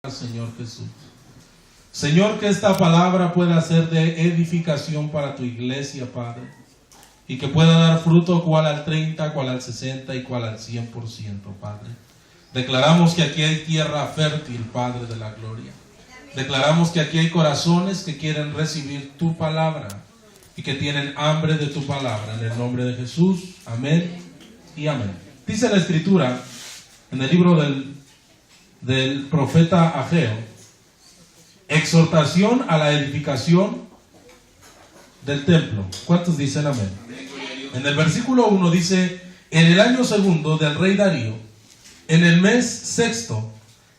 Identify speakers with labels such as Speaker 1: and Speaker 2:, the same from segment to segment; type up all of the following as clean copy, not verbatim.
Speaker 1: Señor Jesús. Señor, que esta palabra pueda ser de edificación para tu iglesia, Padre, y que pueda dar fruto cual al 30, cual al 60 y cual al 100%, Padre. Declaramos que aquí hay tierra fértil, Padre de la gloria. Declaramos que aquí hay corazones que quieren recibir tu palabra y que tienen hambre de tu palabra. En el nombre de Jesús, amén y amén. Dice la Escritura en el libro del profeta Ageo: exhortación a la edificación del templo. ¿Cuántos dicen amén? En el versículo 1 dice: en el año segundo del rey Darío, en el mes sexto,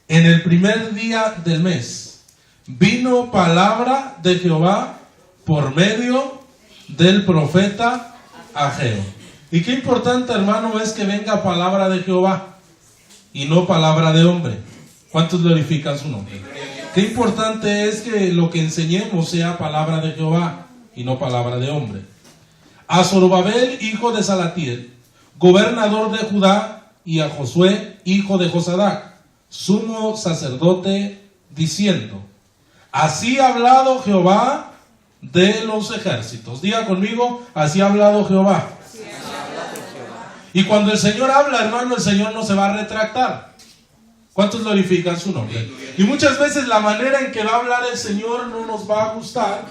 Speaker 1: en el primer día del mes, vino palabra de Jehová por medio del profeta Ageo. Y qué importante, hermano, es que venga palabra de Jehová y no palabra de hombre. ¿Cuántos glorifican su nombre? Qué importante es que lo que enseñemos sea palabra de Jehová y no palabra de hombre. A Zorobabel, hijo de Salatiel, gobernador de Judá, y a Josué, hijo de Josadac, sumo sacerdote, diciendo: así ha hablado Jehová de los ejércitos. Diga conmigo: así ha hablado Jehová. Y cuando el Señor habla, hermano, el Señor no se va a retractar. ¿Cuántos glorifican su nombre? Y muchas veces la manera en que va a hablar el Señor no nos va a gustar,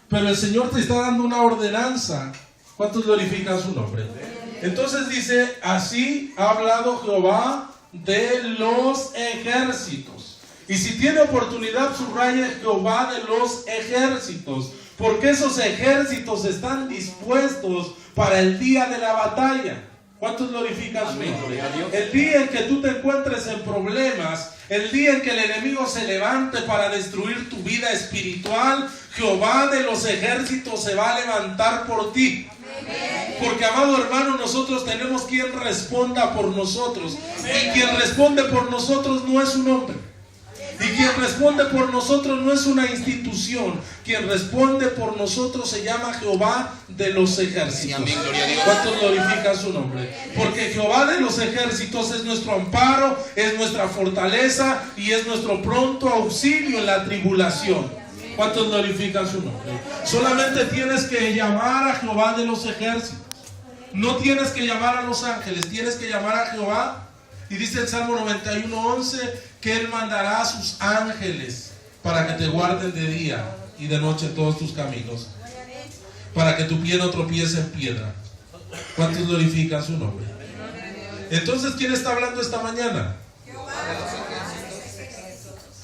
Speaker 1: pero el Señor te está dando una ordenanza. ¿Cuántos glorifican su nombre? Entonces dice: así ha hablado Jehová de los ejércitos. Y si tiene oportunidad, subraye Jehová de los ejércitos, porque esos ejércitos están dispuestos para el día de la batalla. ¿Cuántos glorifican su nombre? El día en que tú te encuentres en problemas, el día en que el enemigo se levante para destruir tu vida espiritual, Jehová de los ejércitos se va a levantar por ti. Porque, amado hermano, nosotros tenemos quien responda por nosotros. Y quien responde por nosotros no es un hombre. Y quien responde por nosotros no es una institución. Quien responde por nosotros se llama Jehová de los ejércitos. ¿Cuántos glorifican su nombre? Porque Jehová de los ejércitos es nuestro amparo, es nuestra fortaleza y es nuestro pronto auxilio en la tribulación. ¿Cuántos glorifican su nombre? Solamente tienes que llamar a Jehová de los ejércitos. No tienes que llamar a los ángeles, tienes que llamar a Jehová. Y dice el Salmo 91:11 que Él mandará a sus ángeles para que te guarden de día y de noche en todos tus caminos, para que tu pie no tropiece en piedra. ¿Cuántos glorifican su nombre? Entonces, ¿quién está hablando esta mañana?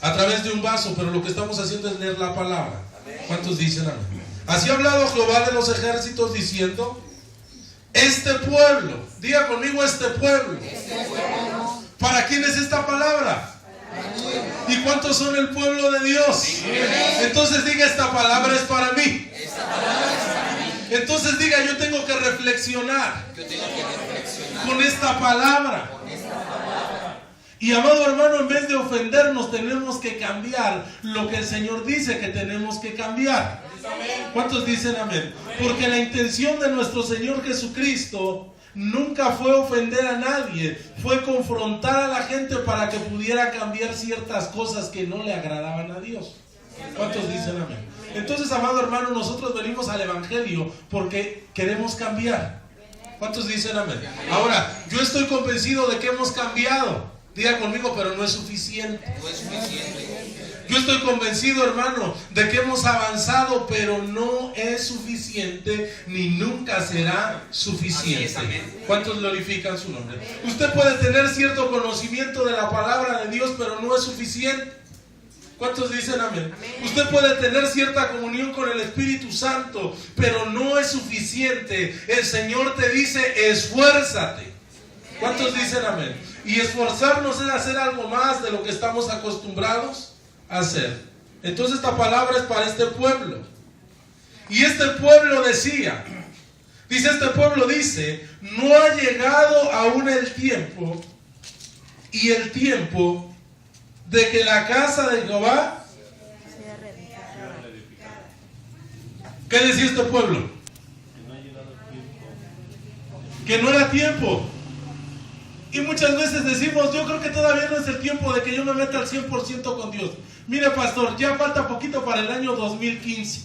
Speaker 1: A través de un vaso, pero lo que estamos haciendo es leer la palabra. ¿Cuántos dicen amén? Así ha hablado Jehová de los ejércitos diciendo: este pueblo, diga conmigo, este pueblo. ¿Para quién es esta palabra? ¿Y cuántos son el pueblo de Dios? Entonces diga: esta palabra es para mí. Entonces diga: yo tengo que reflexionar con esta palabra. Y, amado hermano, en vez de ofendernos, tenemos que cambiar lo que el Señor dice que tenemos que cambiar. ¿Cuántos dicen amén? Porque la intención de nuestro Señor Jesucristo nunca fue ofender a nadie, fue confrontar a la gente para que pudiera cambiar ciertas cosas que no le agradaban a Dios. ¿Cuántos dicen amén? Entonces, amado hermano, nosotros venimos al Evangelio porque queremos cambiar. ¿Cuántos dicen amén? Ahora, yo estoy convencido de que hemos cambiado. Diga conmigo: pero no es suficiente. No es suficiente. Yo estoy convencido, hermano, de que hemos avanzado, pero no es suficiente, ni nunca será suficiente. ¿Cuántos glorifican su nombre? Usted puede tener cierto conocimiento de la palabra de Dios, pero no es suficiente. ¿Cuántos dicen amén? Usted puede tener cierta comunión con el Espíritu Santo, pero no es suficiente. El Señor te dice: esfuérzate. ¿Cuántos dicen amén? Y esforzarnos es hacer algo más de lo que estamos acostumbrados a hacer. Entonces, esta palabra es para este pueblo. Y este pueblo dice, este pueblo dice: no ha llegado aún el tiempo, y el tiempo de que la casa de Jehová. ¿Qué decía este pueblo? Que no era tiempo. Y muchas veces decimos, yo creo que todavía no es el tiempo de que yo me meta al 100% con Dios. Mire, pastor, ya falta poquito para el año 2015.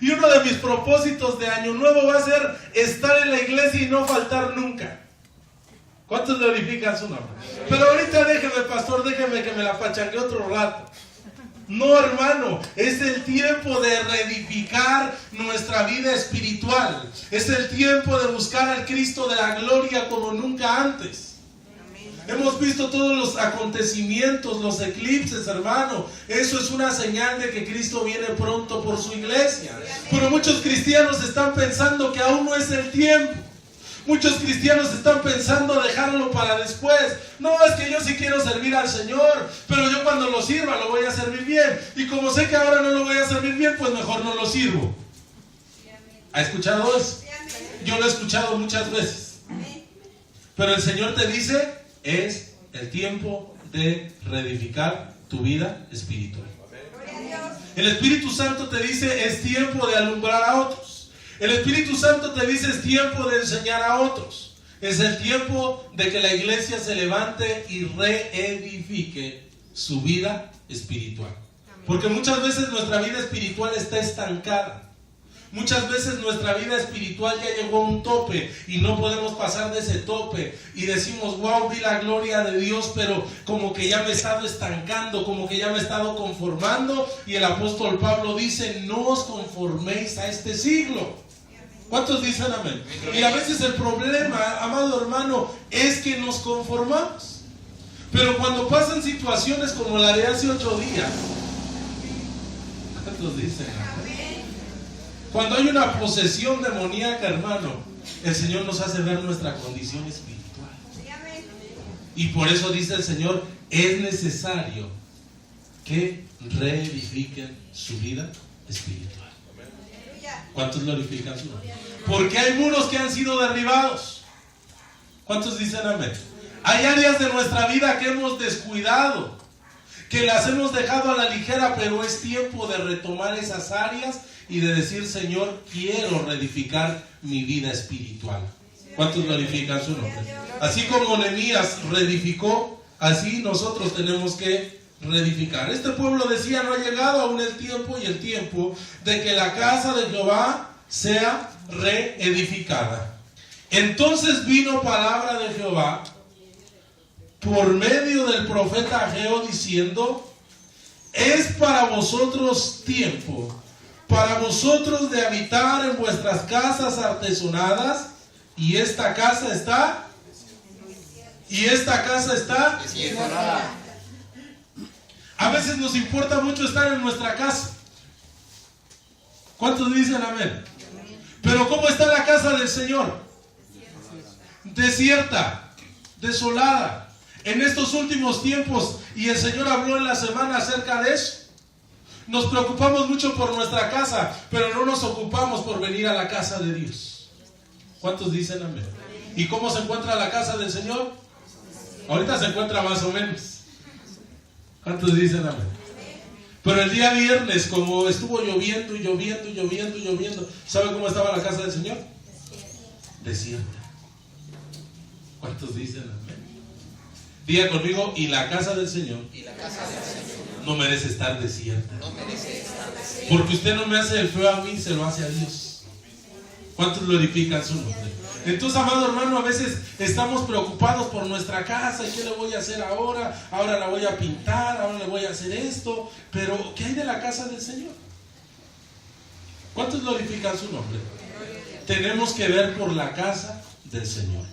Speaker 1: Y uno de mis propósitos de año nuevo va a ser estar en la iglesia y no faltar nunca. ¿Cuántos glorifican su nombre? Pero ahorita déjeme, pastor, déjeme que me la pachangue otro rato. No, hermano, es el tiempo de reedificar nuestra vida espiritual. Es el tiempo de buscar al Cristo de la gloria como nunca antes. Hemos visto todos los acontecimientos, los eclipses, hermano. Eso es una señal de que Cristo viene pronto por su iglesia. Pero muchos cristianos están pensando que aún no es el tiempo. Muchos cristianos están pensando dejarlo para después. No, es que yo sí quiero servir al Señor, pero yo cuando lo sirva lo voy a servir bien. Y como sé que ahora no lo voy a servir bien, pues mejor no lo sirvo. ¿Ha escuchado eso? Yo lo he escuchado muchas veces. Pero el Señor te dice, es el tiempo de reedificar tu vida espiritual. El Espíritu Santo te dice, es tiempo de alumbrar a otros. El Espíritu Santo te dice, es tiempo de enseñar a otros. Es el tiempo de que la iglesia se levante y reedifique su vida espiritual. Porque muchas veces nuestra vida espiritual está estancada. Muchas veces nuestra vida espiritual ya llegó a un tope y no podemos pasar de ese tope. Y decimos, wow, vi la gloria de Dios, pero como que ya me he estado estancando, como que ya me he estado conformando. Y el apóstol Pablo dice, no os conforméis a este siglo. ¿Cuántos dicen amén? Y a veces el problema, amado hermano, es que nos conformamos. Pero cuando pasan situaciones como la de hace 8 días, ¿cuántos dicen amén? Cuando hay una posesión demoníaca, hermano, el Señor nos hace ver nuestra condición espiritual. Y por eso dice el Señor, es necesario que reedifiquen su vida espiritual. ¿Cuántos glorifican su nombre? Porque hay muros que han sido derribados. ¿Cuántos dicen amén? Hay áreas de nuestra vida que hemos descuidado, que las hemos dejado a la ligera, pero es tiempo de retomar esas áreas y de decir, Señor, quiero reedificar mi vida espiritual. ¿Cuántos glorifican su nombre? Así como Nehemías reedificó, así nosotros tenemos que reedificar. Este pueblo decía, no ha llegado aún el tiempo, y el tiempo de que la casa de Jehová sea reedificada. Entonces vino palabra de Jehová por medio del profeta Ageo diciendo, es para vosotros tiempo, para vosotros de habitar en vuestras casas artesonadas, y esta casa está desierta. A veces nos importa mucho estar en nuestra casa. ¿Cuántos dicen amén? Pero ¿cómo está la casa del Señor? Desierta, desolada. En estos últimos tiempos, y el Señor habló en la semana acerca de eso. Nos preocupamos mucho por nuestra casa, pero no nos ocupamos por venir a la casa de Dios. ¿Cuántos dicen amén? ¿Y cómo se encuentra la casa del Señor? Ahorita se encuentra más o menos. ¿Cuántos dicen amén? Pero el día viernes, como estuvo lloviendo y lloviendo y lloviendo y lloviendo, ¿sabe cómo estaba la casa del Señor? Desierta. ¿Cuántos dicen amén? Diga conmigo, y la casa del Señor no merece estar desierta. Porque usted no me hace el feo a mí, se lo hace a Dios. ¿Cuántos glorifican su nombre? Entonces, amado hermano, a veces estamos preocupados por nuestra casa. ¿Y qué le voy a hacer ahora? Ahora la voy a pintar, ahora le voy a hacer esto. Pero, ¿qué hay de la casa del Señor? ¿Cuántos glorifican su nombre? Tenemos que ver por la casa del Señor.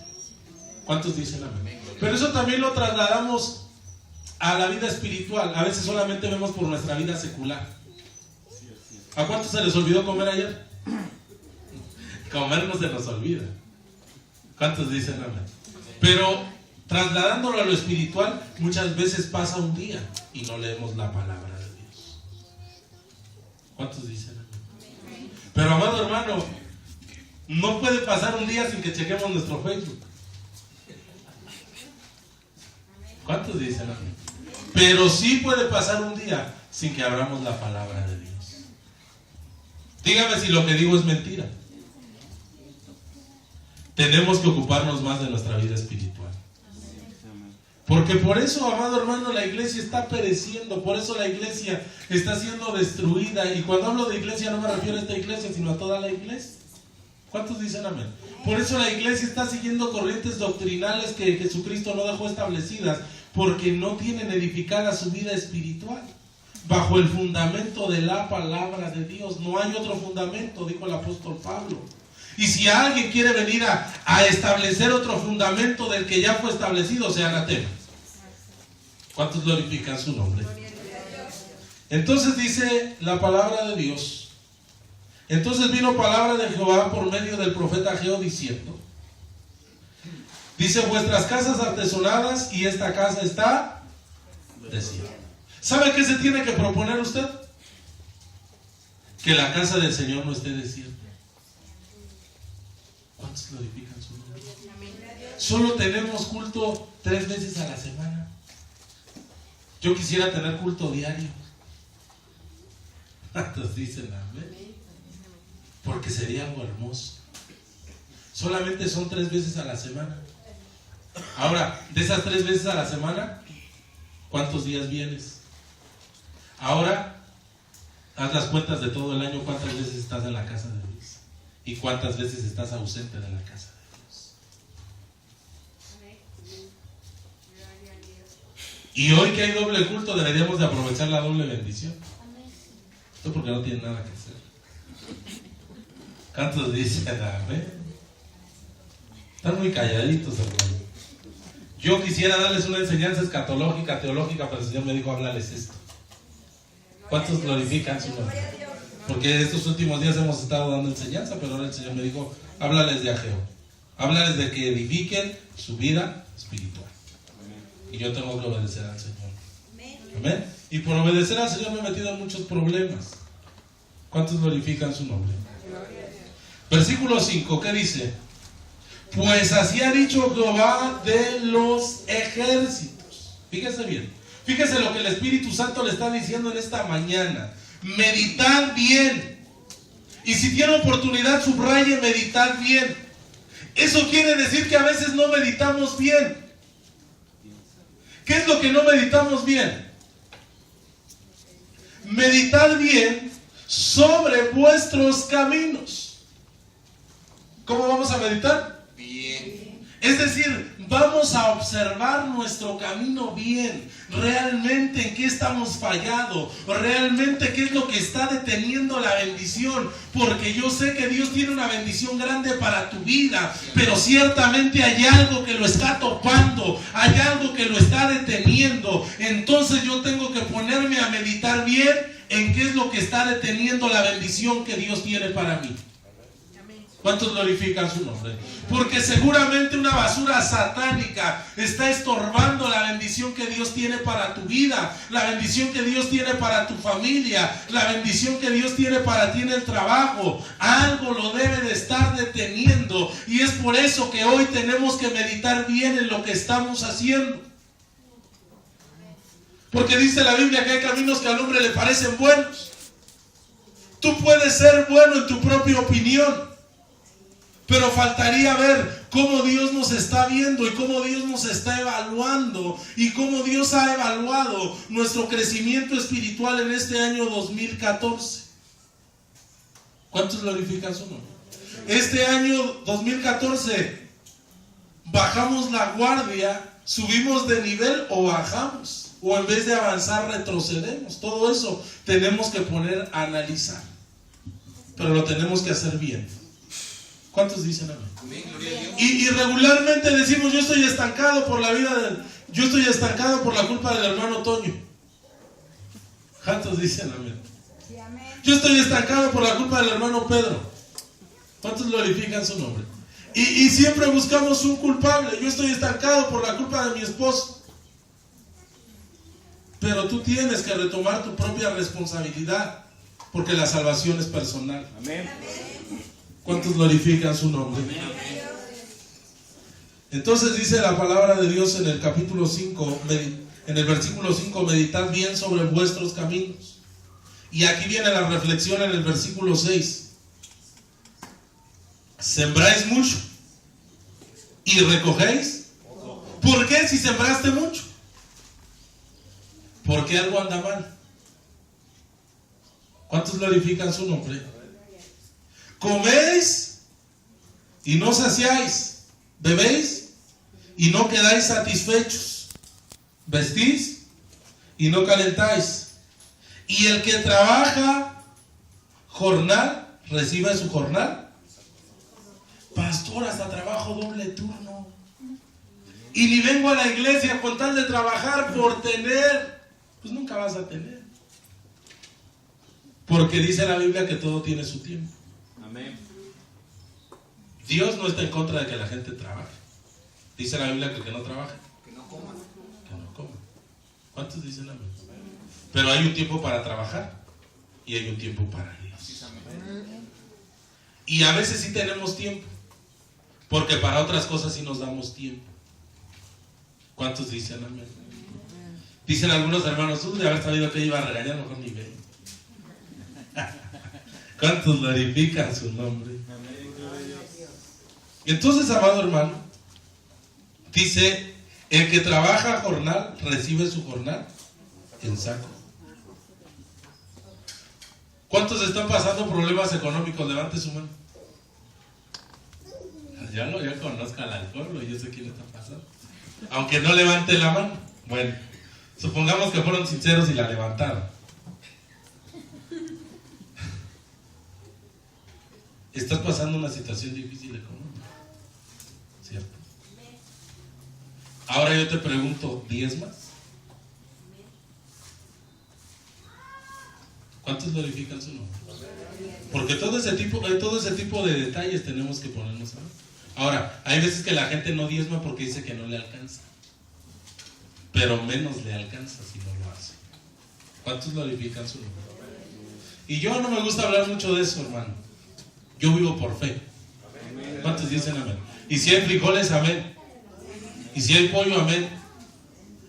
Speaker 1: ¿Cuántos dicen amén? Pero eso también lo trasladamos a la vida espiritual. A veces solamente vemos por nuestra vida secular. ¿A cuántos se les olvidó comer ayer? Comer no se nos olvida. ¿Cuántos dicen amén? Pero trasladándolo a lo espiritual, muchas veces pasa un día y no leemos la palabra de Dios. ¿Cuántos dicen amén? Pero amado hermano, no puede pasar un día sin que chequemos nuestro Facebook. ¿Cuántos dicen amén? Pero sí puede pasar un día sin que abramos la palabra de Dios. Dígame si lo que digo es mentira. Tenemos que ocuparnos más de nuestra vida espiritual. Porque por eso, amado hermano, la iglesia está pereciendo, por eso la iglesia está siendo destruida. Y cuando hablo de iglesia no me refiero a esta iglesia, sino a toda la iglesia. ¿Cuántos dicen amén? Por eso la iglesia está siguiendo corrientes doctrinales que Jesucristo no dejó establecidas, porque no tienen edificada su vida espiritual bajo el fundamento de la palabra de Dios. No hay otro fundamento, dijo el apóstol Pablo. Y si alguien quiere venir a establecer otro fundamento del que ya fue establecido, sea anatema. ¿Cuántos glorifican su nombre? Entonces dice la palabra de Dios. Entonces vino palabra de Jehová por medio del profeta Ageo diciendo, dice, vuestras casas artesonadas y esta casa está desierta. ¿Sabe qué se tiene que proponer usted? Que la casa del Señor no esté desierta. ¿Cuántos glorifican su nombre? Solo tenemos culto 3 veces a la semana. Yo quisiera tener culto diario. ¿Cuántos dicen amén? Porque sería algo hermoso. Solamente son 3 veces a la semana. Ahora, de esas 3 veces a la semana, ¿cuántos días vienes? Ahora, haz las cuentas de todo el año, ¿cuántas veces estás en la casa de Dios? ¿Y cuántas veces estás ausente de la casa de Dios? Y hoy que hay doble culto, deberíamos de aprovechar la doble bendición. Esto porque no tiene nada que hacer. ¿Cuántos dicen amén? Están muy calladitos, hermano. Yo quisiera darles una enseñanza escatológica, teológica, pero el Señor me dijo, háblales esto. ¿Cuántos glorifican su nombre? Porque estos últimos días hemos estado dando enseñanza, pero ahora el Señor me dijo, háblales de Ageo. Háblales de que edifiquen su vida espiritual. Y yo tengo que obedecer al Señor. Amén. Y por obedecer al Señor me he metido en muchos problemas. ¿Cuántos glorifican su nombre? Versículo 5, ¿qué dice? Pues así ha dicho Jehová de los ejércitos. Fíjese bien. Fíjese lo que el Espíritu Santo le está diciendo en esta mañana. Meditad bien. Y si tiene oportunidad, subraye, meditad bien. Eso quiere decir que a veces no meditamos bien. ¿Qué es lo que no meditamos bien? Meditad bien sobre vuestros caminos. ¿Cómo vamos a meditar? Bien. Es decir, vamos a observar nuestro camino bien. Realmente en qué estamos fallando. Realmente qué es lo que está deteniendo la bendición. Porque yo sé que Dios tiene una bendición grande para tu vida. Pero ciertamente hay algo que lo está topando. Hay algo que lo está deteniendo. Entonces yo tengo que ponerme a meditar bien en qué es lo que está deteniendo la bendición que Dios tiene para mí. ¿Cuántos glorifican su nombre? Porque seguramente una basura satánica está estorbando la bendición que Dios tiene para tu vida, la bendición que Dios tiene para tu familia, la bendición que Dios tiene para ti en el trabajo. Algo lo debe de estar deteniendo, y es por eso que hoy tenemos que meditar bien en lo que estamos haciendo. Porque dice la Biblia que hay caminos que al hombre le parecen buenos. Tú puedes ser bueno en tu propia opinión, pero faltaría ver cómo Dios nos está viendo y cómo Dios nos está evaluando y cómo Dios ha evaluado nuestro crecimiento espiritual en este año 2014. ¿Cuántos glorifican su nombre? Este año 2014, ¿bajamos la guardia, subimos de nivel o bajamos? O en vez de avanzar retrocedemos. Todo eso tenemos que poner a analizar, pero lo tenemos que hacer bien. ¿Cuántos dicen amén? Y regularmente decimos, yo estoy estancado por la vida yo estoy estancado por la culpa del hermano Toño. ¿Cuántos dicen amén? Yo estoy estancado por la culpa del hermano Pedro. ¿Cuántos glorifican su nombre? Y siempre buscamos un culpable. Yo estoy estancado por la culpa de mi esposo. Pero tú tienes que retomar tu propia responsabilidad, porque la salvación es personal. Amén. ¿Cuántos glorifican su nombre? Entonces dice la palabra de Dios en el capítulo 5, en el versículo 5, meditad bien sobre vuestros caminos. Y aquí viene la reflexión en el versículo 6. Sembráis mucho y recogéis ¿Por qué si sembraste mucho? Porque algo anda mal. ¿Cuántos glorifican su nombre? Coméis y no saciáis, bebéis y no quedáis satisfechos, vestís y no calentáis. Y el que trabaja jornal, recibe su jornal. Pastor, hasta trabajo doble turno. Y ni vengo a la iglesia con tal de trabajar por tener. Pues nunca vas a tener. Porque dice la Biblia que todo tiene su tiempo.
Speaker 2: Amén.
Speaker 1: Dios no está en contra de que la gente trabaje. Dice la Biblia que el que no trabaje,
Speaker 2: Que no coman.
Speaker 1: que no coma. ¿Cuántos dicen amén? Pero hay un tiempo para trabajar y hay un tiempo para Dios. Y a veces sí tenemos tiempo, porque para otras cosas sí nos damos tiempo. ¿Cuántos dicen amén? Dicen algunos hermanos, de haber sabido que iba a regañar, mejor ni ve. ¿Cuántos glorifican su nombre? Entonces, amado hermano, dice, el que trabaja jornal, recibe su jornal en saco. ¿Cuántos están pasando problemas económicos? Levante su mano. Ya conozco al alcohol, yo sé quién está pasando. Aunque no levante la mano. Bueno, supongamos que fueron sinceros y la levantaron. Estás pasando una situación difícil económica, ¿cierto? Ahora yo te pregunto, ¿diezmas? ¿Cuántos glorifican su nombre? Porque todo ese tipo de detalles tenemos que ponernos a ver. Ahora, hay veces que la gente no diezma porque dice que no le alcanza, pero menos le alcanza si no lo hace. ¿Cuántos glorifican su nombre? Y yo no me gusta hablar mucho de eso, hermano. Yo vivo por fe. ¿Cuántos dicen amén? Y si hay frijoles, amén. Y si hay pollo, amén.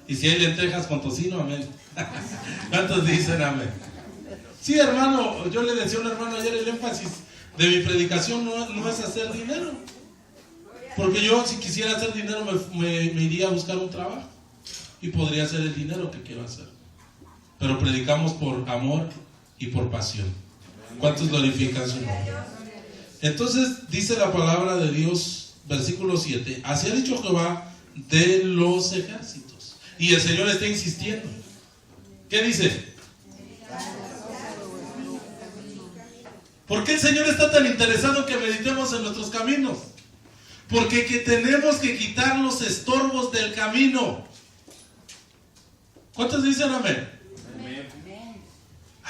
Speaker 1: Y si hay lentejas con tocino, amén. ¿Cuántos dicen amén? Sí, hermano, yo le decía a un hermano ayer, el énfasis de mi predicación no es hacer dinero. Porque yo, si quisiera hacer dinero, me iría a buscar un trabajo y podría hacer el dinero que quiero hacer. Pero predicamos por amor y por pasión. ¿Cuántos glorifican su nombre? Entonces dice la palabra de Dios, versículo 7, así ha dicho Jehová de los ejércitos. Y el Señor está insistiendo. ¿Qué dice? ¿Por qué el Señor está tan interesado en que meditemos en nuestros caminos? Porque tenemos que quitar los estorbos del camino. ¿Cuántos dicen amén?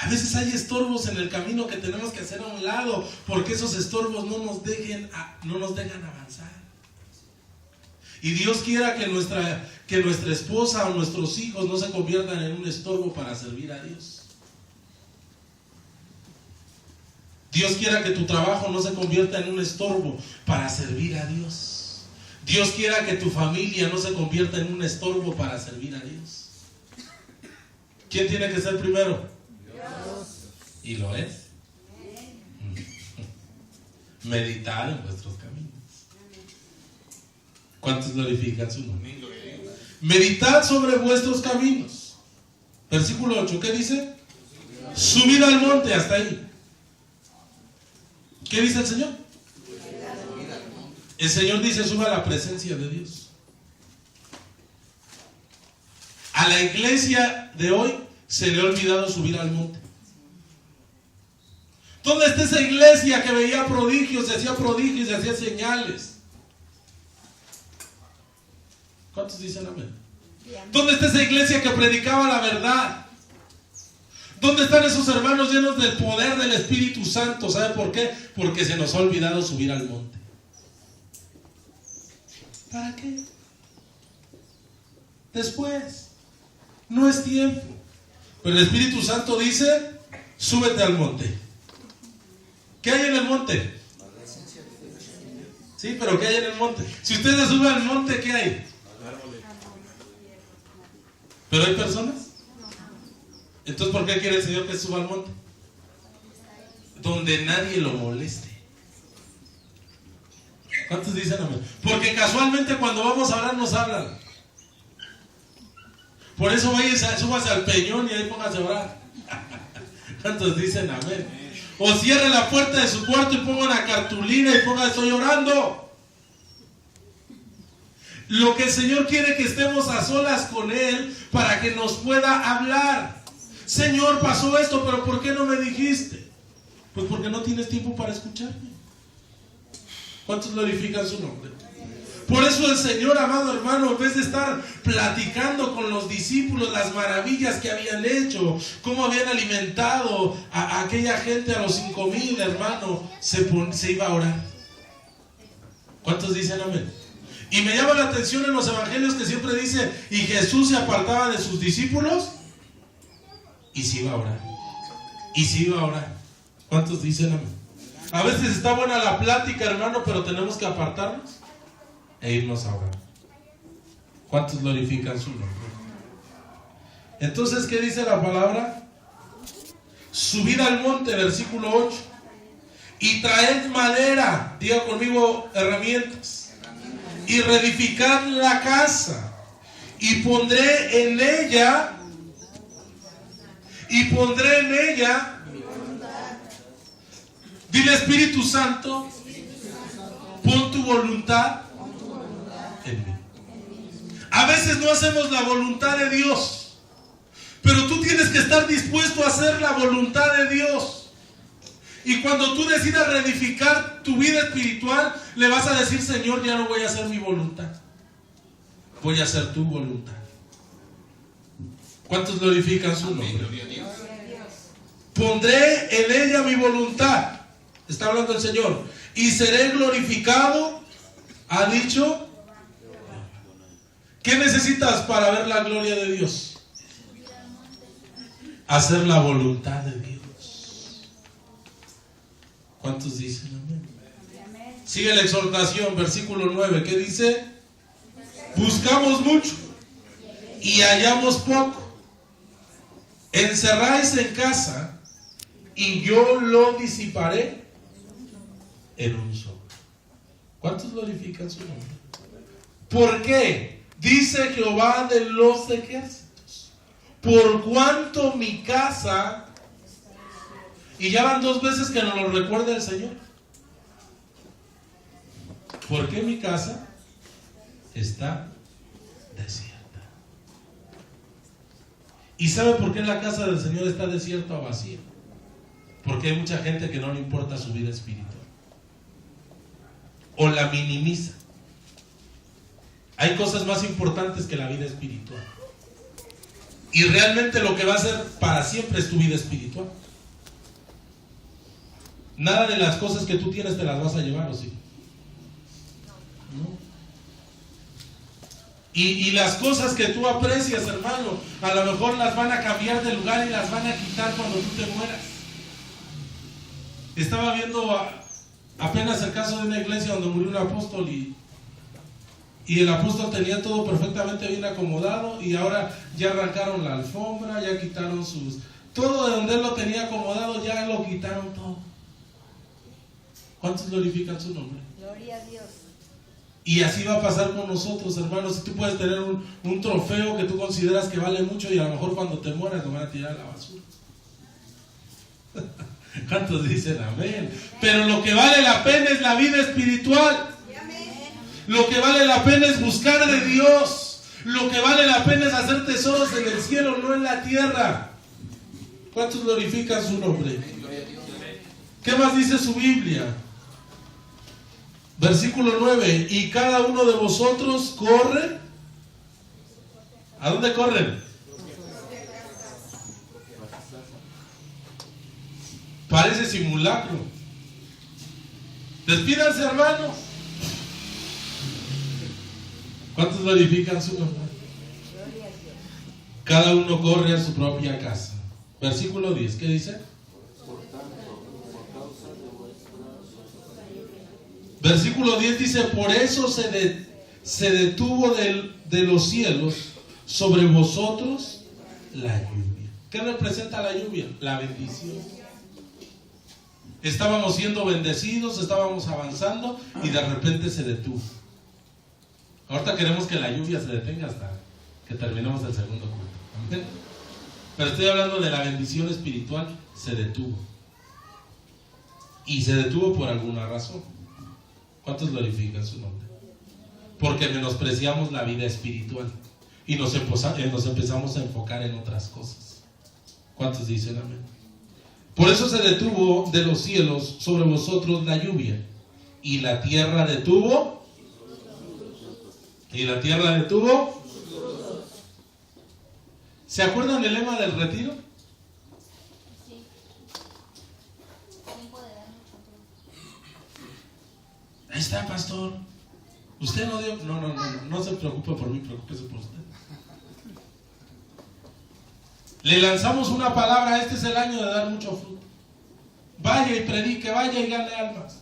Speaker 1: A veces hay estorbos en el camino que tenemos que hacer a un lado, porque esos estorbos no nos dejan avanzar. Y Dios quiera que nuestra esposa o nuestros hijos no se conviertan en un estorbo para servir a Dios. Dios quiera que tu trabajo no se convierta en un estorbo para servir a Dios. Dios quiera que tu familia no se convierta en un estorbo para servir a Dios. ¿Quién tiene que ser primero? Y lo es. Meditar en vuestros caminos. ¿Cuántos glorifican su nombre? Meditad sobre vuestros caminos. Versículo 8, ¿qué dice? Subid al monte, hasta ahí. ¿Qué dice el Señor? El Señor dice, suba a la presencia de Dios. A la iglesia de hoy se le ha olvidado subir al monte. ¿Dónde está esa iglesia que veía prodigios, se hacía prodigios, se hacía señales? ¿Cuántos dicen amén? ¿Dónde está esa iglesia que predicaba la verdad? ¿Dónde están esos hermanos llenos del poder del Espíritu Santo? ¿Sabe por qué? Porque se nos ha olvidado subir al monte. ¿Para qué? Después. No es tiempo. Pero el Espíritu Santo dice, súbete al monte. ¿Qué hay en el monte? Sí, pero ¿qué hay en el monte? Si usted se sube al monte, ¿qué hay? ¿Pero hay personas? Entonces, ¿por qué quiere el Señor que suba al monte? Donde nadie lo moleste. ¿Cuántos dicen amén? Porque casualmente cuando vamos a hablar nos hablan. Por eso súbase al peñón y ahí póngase a orar. ¿Cuántos dicen amén? O cierre la puerta de su cuarto y ponga una cartulina y ponga estoy orando. Lo que el Señor quiere que estemos a solas con Él para que nos pueda hablar. Señor, pasó esto, pero ¿por qué no me dijiste? Pues porque no tienes tiempo para escucharme. ¿Cuántos glorifican su nombre? Por eso el Señor, amado hermano, en vez de estar platicando con los discípulos las maravillas que habían hecho, cómo habían alimentado a aquella gente, a los 5,000, hermano, se iba a orar. ¿Cuántos dicen amén? Y me llama la atención en los evangelios que siempre dice, y Jesús se apartaba de sus discípulos y se iba a orar. Y se iba a orar. ¿Cuántos dicen amén? A veces está buena la plática, hermano, pero tenemos que apartarnos e irnos a orar. ¿Cuántos glorifican su nombre? Entonces, ¿qué dice la palabra? Subid al monte, versículo 8, y traed madera, diga conmigo, herramientas, y reedificad la casa, y pondré en ella dile Espíritu Santo, pon tu voluntad en mí. A veces no hacemos la voluntad de Dios, pero tú tienes que estar dispuesto a hacer la voluntad de Dios. Y cuando tú decidas reedificar tu vida espiritual, le vas a decir, Señor, ya no voy a hacer mi voluntad, voy a hacer tu voluntad. ¿Cuántos glorifican su nombre? Pondré en ella mi voluntad, está hablando el Señor, y seré glorificado, ha dicho. ¿Qué necesitas para ver la gloria de Dios? Hacer la voluntad de Dios. ¿Cuántos dicen amén? Sigue la exhortación, versículo 9, ¿qué dice? Buscamos mucho y hallamos poco. Encerráis en casa y yo lo disiparé en un solo. ¿Cuántos glorifican su nombre? ¿Por qué? Dice Jehová de los ejércitos, por cuanto mi casa, y ya van 2 veces que nos lo recuerda el Señor. ¿Por qué mi casa está desierta? ¿Y sabe por qué la casa del Señor está desierta o vacía? Porque hay mucha gente que no le importa su vida espiritual, o la minimiza. Hay cosas más importantes que la vida espiritual, y realmente lo que va a ser para siempre es tu vida espiritual. Nada de las cosas que tú tienes te las vas a llevar, ¿o sí? ¿No? Y las cosas que tú aprecias, hermano, a lo mejor las van a cambiar de lugar y las van a quitar cuando tú te mueras. Estaba viendo apenas el caso de una iglesia donde murió un apóstol y el apóstol tenía todo perfectamente bien acomodado, y ahora ya arrancaron la alfombra, ya quitaron todo de donde él lo tenía acomodado, ya lo quitaron todo. ¿Cuántos glorifican su nombre?
Speaker 2: Gloria a Dios.
Speaker 1: Y así va a pasar con nosotros, hermanos. Si tú puedes tener un trofeo que tú consideras que vale mucho, y a lo mejor cuando te mueras lo van a tirar a la basura. ¿Cuántos dicen amén? Pero lo que vale la pena es la vida espiritual. Lo que vale la pena es buscar de Dios. Lo que vale la pena es hacer tesoros en el cielo, no en la tierra. ¿Cuántos glorifican su nombre? ¿Qué más dice su Biblia? Versículo 9, y cada uno de vosotros corre. ¿A dónde corren? Parece simulacro. Despídanse, hermanos. ¿Cuántos glorifican su nombre? Cada uno corre a su propia casa. Versículo 10, ¿qué dice? Versículo 10 dice, por eso se detuvo de los cielos sobre vosotros la lluvia. ¿Qué representa la lluvia? La bendición. Estábamos siendo bendecidos, estábamos avanzando y de repente se detuvo. Ahorita queremos que la lluvia se detenga hasta que terminemos el segundo culto. Amén. Pero estoy hablando de la bendición espiritual, se detuvo. Y se detuvo por alguna razón. ¿Cuántos glorifican su nombre? Porque menospreciamos la vida espiritual y nos empezamos a enfocar en otras cosas. ¿Cuántos dicen amén? Por eso se detuvo de los cielos sobre vosotros la lluvia, y la tierra detuvo. ¿Y la tierra detuvo? ¿Se acuerdan del lema del retiro?
Speaker 2: Sí. Tiempo de dar mucho fruto.
Speaker 1: Ahí está, pastor. Usted no dio. No se preocupe por mí, preocúpese por usted. Le lanzamos una palabra: este es el año de dar mucho fruto. Vaya y predique, vaya y gane almas.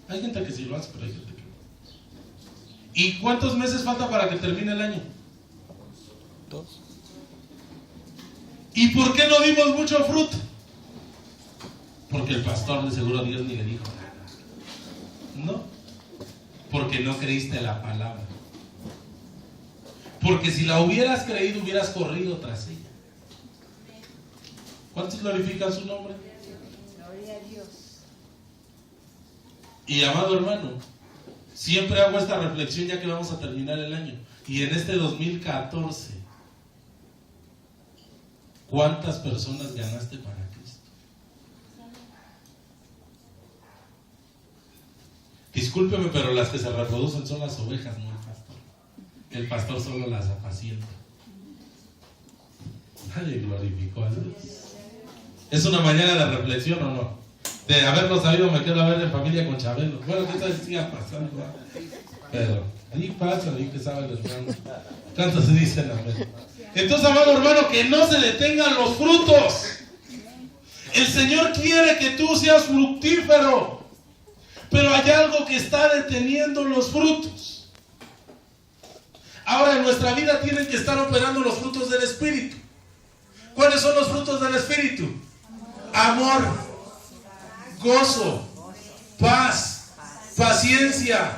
Speaker 1: Hay gente que sí lo hace, pero hay gente que no. ¿Y cuántos meses falta para que termine el año?
Speaker 3: 2.
Speaker 1: ¿Y por qué no dimos mucho fruto? Porque el pastor de seguro Dios ni le dijo nada. No, porque no creíste la palabra. Porque si la hubieras creído, hubieras corrido tras ella. ¿Cuántos glorifican su nombre?
Speaker 2: Gloria a Dios.
Speaker 1: Y amado hermano, siempre hago esta reflexión ya que vamos a terminar el año. Y en este 2014, ¿cuántas personas ganaste para Cristo? Discúlpeme, pero las que se reproducen son las ovejas, no el pastor. El pastor solo las apacienta. Nadie glorificó a Dios. ¿Es una mañana de reflexión o no? De haberlo sabido, me quedo a ver en familia con Chabelo. Bueno, ¿qué tal siga pasando? Pero ahí pasa, ahí que sabe el hermano. ¿Cuántos dicen amén? Entonces, amado hermano, que no se detengan los frutos. El Señor quiere que tú seas fructífero, pero hay algo que está deteniendo los frutos. Ahora en nuestra vida tienen que estar operando los frutos del Espíritu. ¿Cuáles son los frutos del Espíritu? Amor, gozo, paz, paciencia.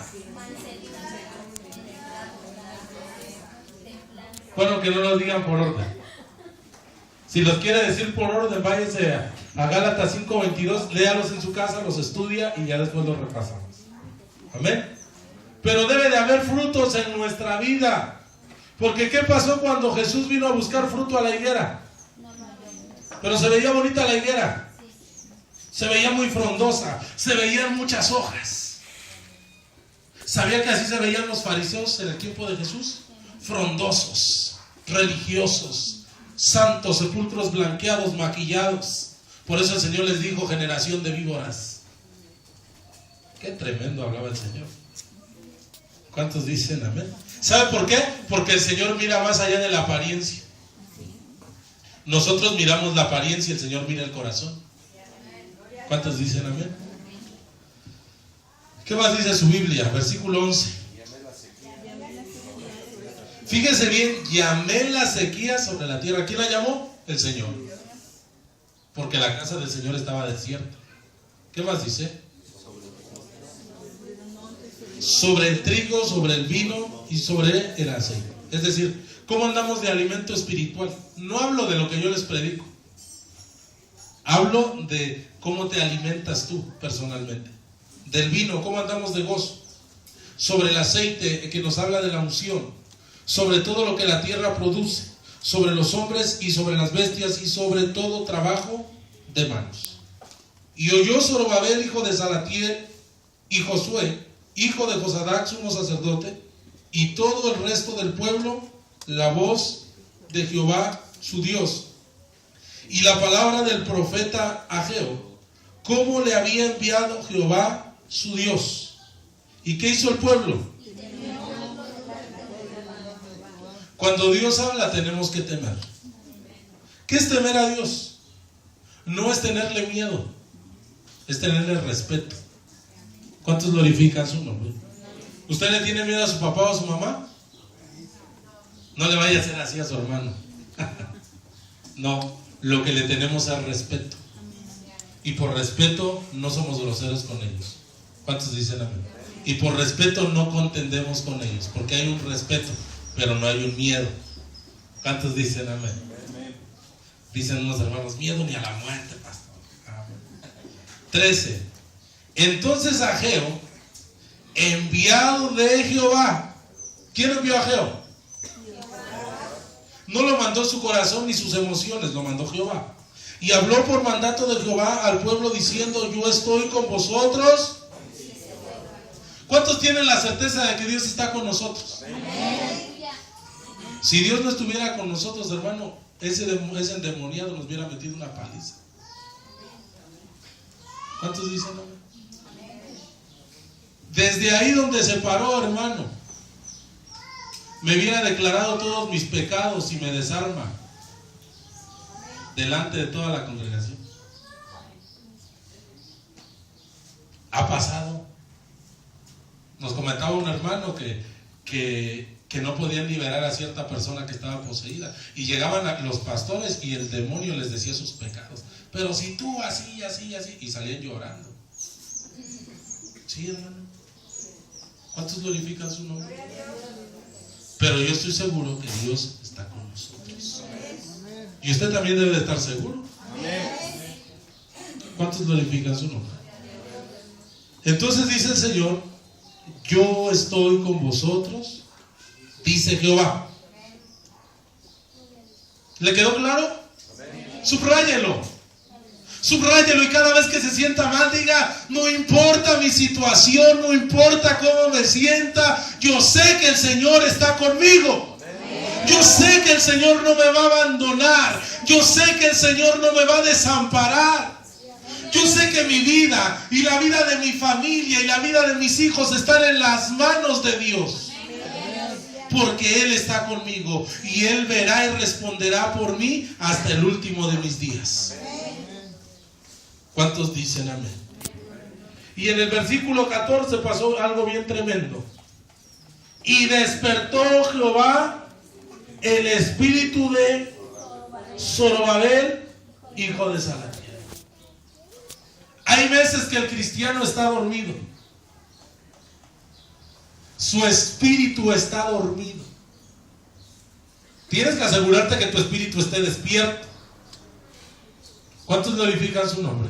Speaker 1: Bueno, que no los digan por orden. Si los quiere decir por orden, váyase a Gálatas 5:22, léalos en su casa, los estudia y ya después los repasamos. Amén. Pero debe de haber frutos en nuestra vida. Porque ¿qué pasó cuando Jesús vino a buscar fruto a la higuera? Pero se veía bonita la higuera. Se veía muy frondosa. Se veían muchas hojas. ¿Sabía que así se veían los fariseos en el tiempo de Jesús? Frondosos, religiosos, santos, sepulcros blanqueados, maquillados. Por eso el Señor les dijo: generación de víboras. Qué tremendo hablaba el Señor. ¿Cuántos dicen amén? ¿Sabe por qué? Porque el Señor mira más allá de la apariencia. Nosotros miramos la apariencia, el Señor mira el corazón. ¿Cuántos dicen amén? ¿Qué más dice su Biblia? Versículo 11. Fíjese bien, llamé la sequía sobre la tierra. ¿Quién la llamó? El Señor. Porque la casa del Señor estaba desierta. ¿Qué más dice? Sobre el trigo, sobre el vino y sobre el aceite. Es decir, ¿cómo andamos de alimento espiritual? No hablo de lo que yo les predico. Hablo de cómo te alimentas tú personalmente. Del vino, ¿cómo andamos de gozo? Sobre el aceite, que nos habla de la unción. Sobre todo lo que la tierra produce. Sobre los hombres y sobre las bestias y sobre todo trabajo de manos. Y oyó Zorobabel, hijo de Salatiel, y Josué, hijo de Josadac, sumo sacerdote, y todo el resto del pueblo, la voz de Jehová su Dios y la palabra del profeta Ageo, cómo le había enviado Jehová su Dios. ¿Y qué hizo el pueblo? Cuando Dios habla tenemos que temer. ¿Qué es temer a Dios? No es tenerle miedo, es tenerle respeto. ¿Cuántos glorifican su nombre? ¿Usted le tiene miedo a su papá o a su mamá? No le vaya a hacer así a su hermano. No, lo que le tenemos es respeto. Y por respeto no somos groseros con ellos. ¿Cuántos dicen amén? Y por respeto no contendemos con ellos, porque hay un respeto, pero no hay un miedo. ¿Cuántos dicen amén? Dicen unos hermanos, miedo ni a la muerte, pastor. Amén. 13. Entonces Ageo, enviado de Jehová. ¿Quién envió a Ageo? No lo mandó su corazón ni sus emociones, lo mandó Jehová. Y habló por mandato de Jehová al pueblo diciendo, yo estoy con vosotros. ¿Cuántos tienen la certeza de que Dios está con nosotros? Si Dios no estuviera con nosotros, hermano, ese endemoniado nos hubiera metido una paliza. ¿Cuántos dicen amén? Desde ahí donde se paró, hermano, me hubiera declarado todos mis pecados y me desarma delante de toda la congregación. Ha pasado. Nos comentaba un hermano que no podían liberar a cierta persona que estaba poseída, y llegaban los pastores y el demonio les decía sus pecados. Pero si tú así, así, así, y salían llorando. Sí, hermano. ¿Cuántos glorifican su nombre? Pero yo estoy seguro que Dios está con nosotros. Y usted también debe de estar seguro. ¿Cuántos glorifican su nombre? Entonces dice el Señor, yo estoy con vosotros, dice Jehová. ¿Le quedó claro? Subráyelo. Subráyelo, y cada vez que se sienta mal diga, no importa mi situación, no importa cómo me sienta, yo sé que el Señor está conmigo. Yo sé que el Señor no me va a abandonar. Yo sé que el Señor no me va a desamparar. Yo sé que mi vida y la vida de mi familia y la vida de mis hijos están en las manos de Dios. Porque Él está conmigo y Él verá y responderá por mí hasta el último de mis días. ¿Cuántos dicen amén? Y en el versículo 14 pasó algo bien tremendo. Y despertó Jehová el espíritu de Zorobabel, hijo de Salatiel. Hay veces que el cristiano está dormido. Su espíritu está dormido. Tienes que asegurarte que tu espíritu esté despierto. ¿Cuántos glorifican su nombre?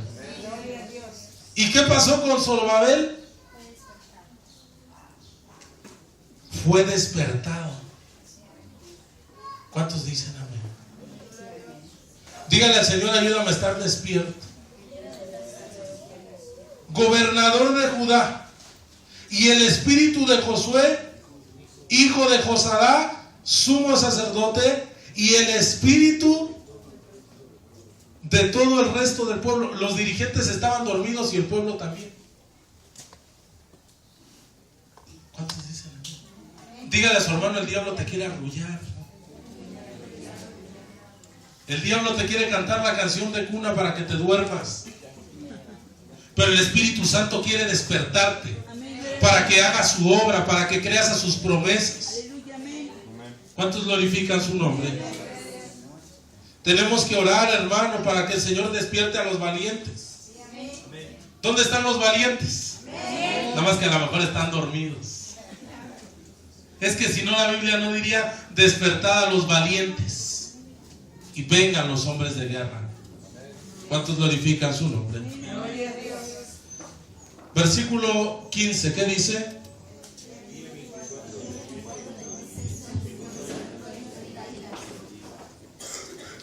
Speaker 1: ¿Y qué pasó con Zorobabel? Fue despertado. ¿Cuántos dicen amén? Dígale al Señor, ayúdame a estar despierto. Gobernador de Judá, y el espíritu de Josué, hijo de Josadá, sumo sacerdote, y el espíritu de todo el resto del pueblo. Los dirigentes estaban dormidos y el pueblo también. ¿Cuántos dicen amén? Dígale a su hermano, el diablo te quiere arrullar. El diablo te quiere cantar la canción de cuna para que te duermas. Pero el Espíritu Santo quiere despertarte para que hagas su obra, para que creas a sus promesas. ¿Cuántos glorifican su nombre? Tenemos que orar, hermano, para que el Señor despierte a los valientes. ¿Dónde están los valientes? Nada más que a lo mejor están dormidos. Es que si no, la Biblia no diría despertad a los valientes y vengan los hombres de guerra. ¿Cuántos glorifican su nombre? Versículo 15, ¿qué dice?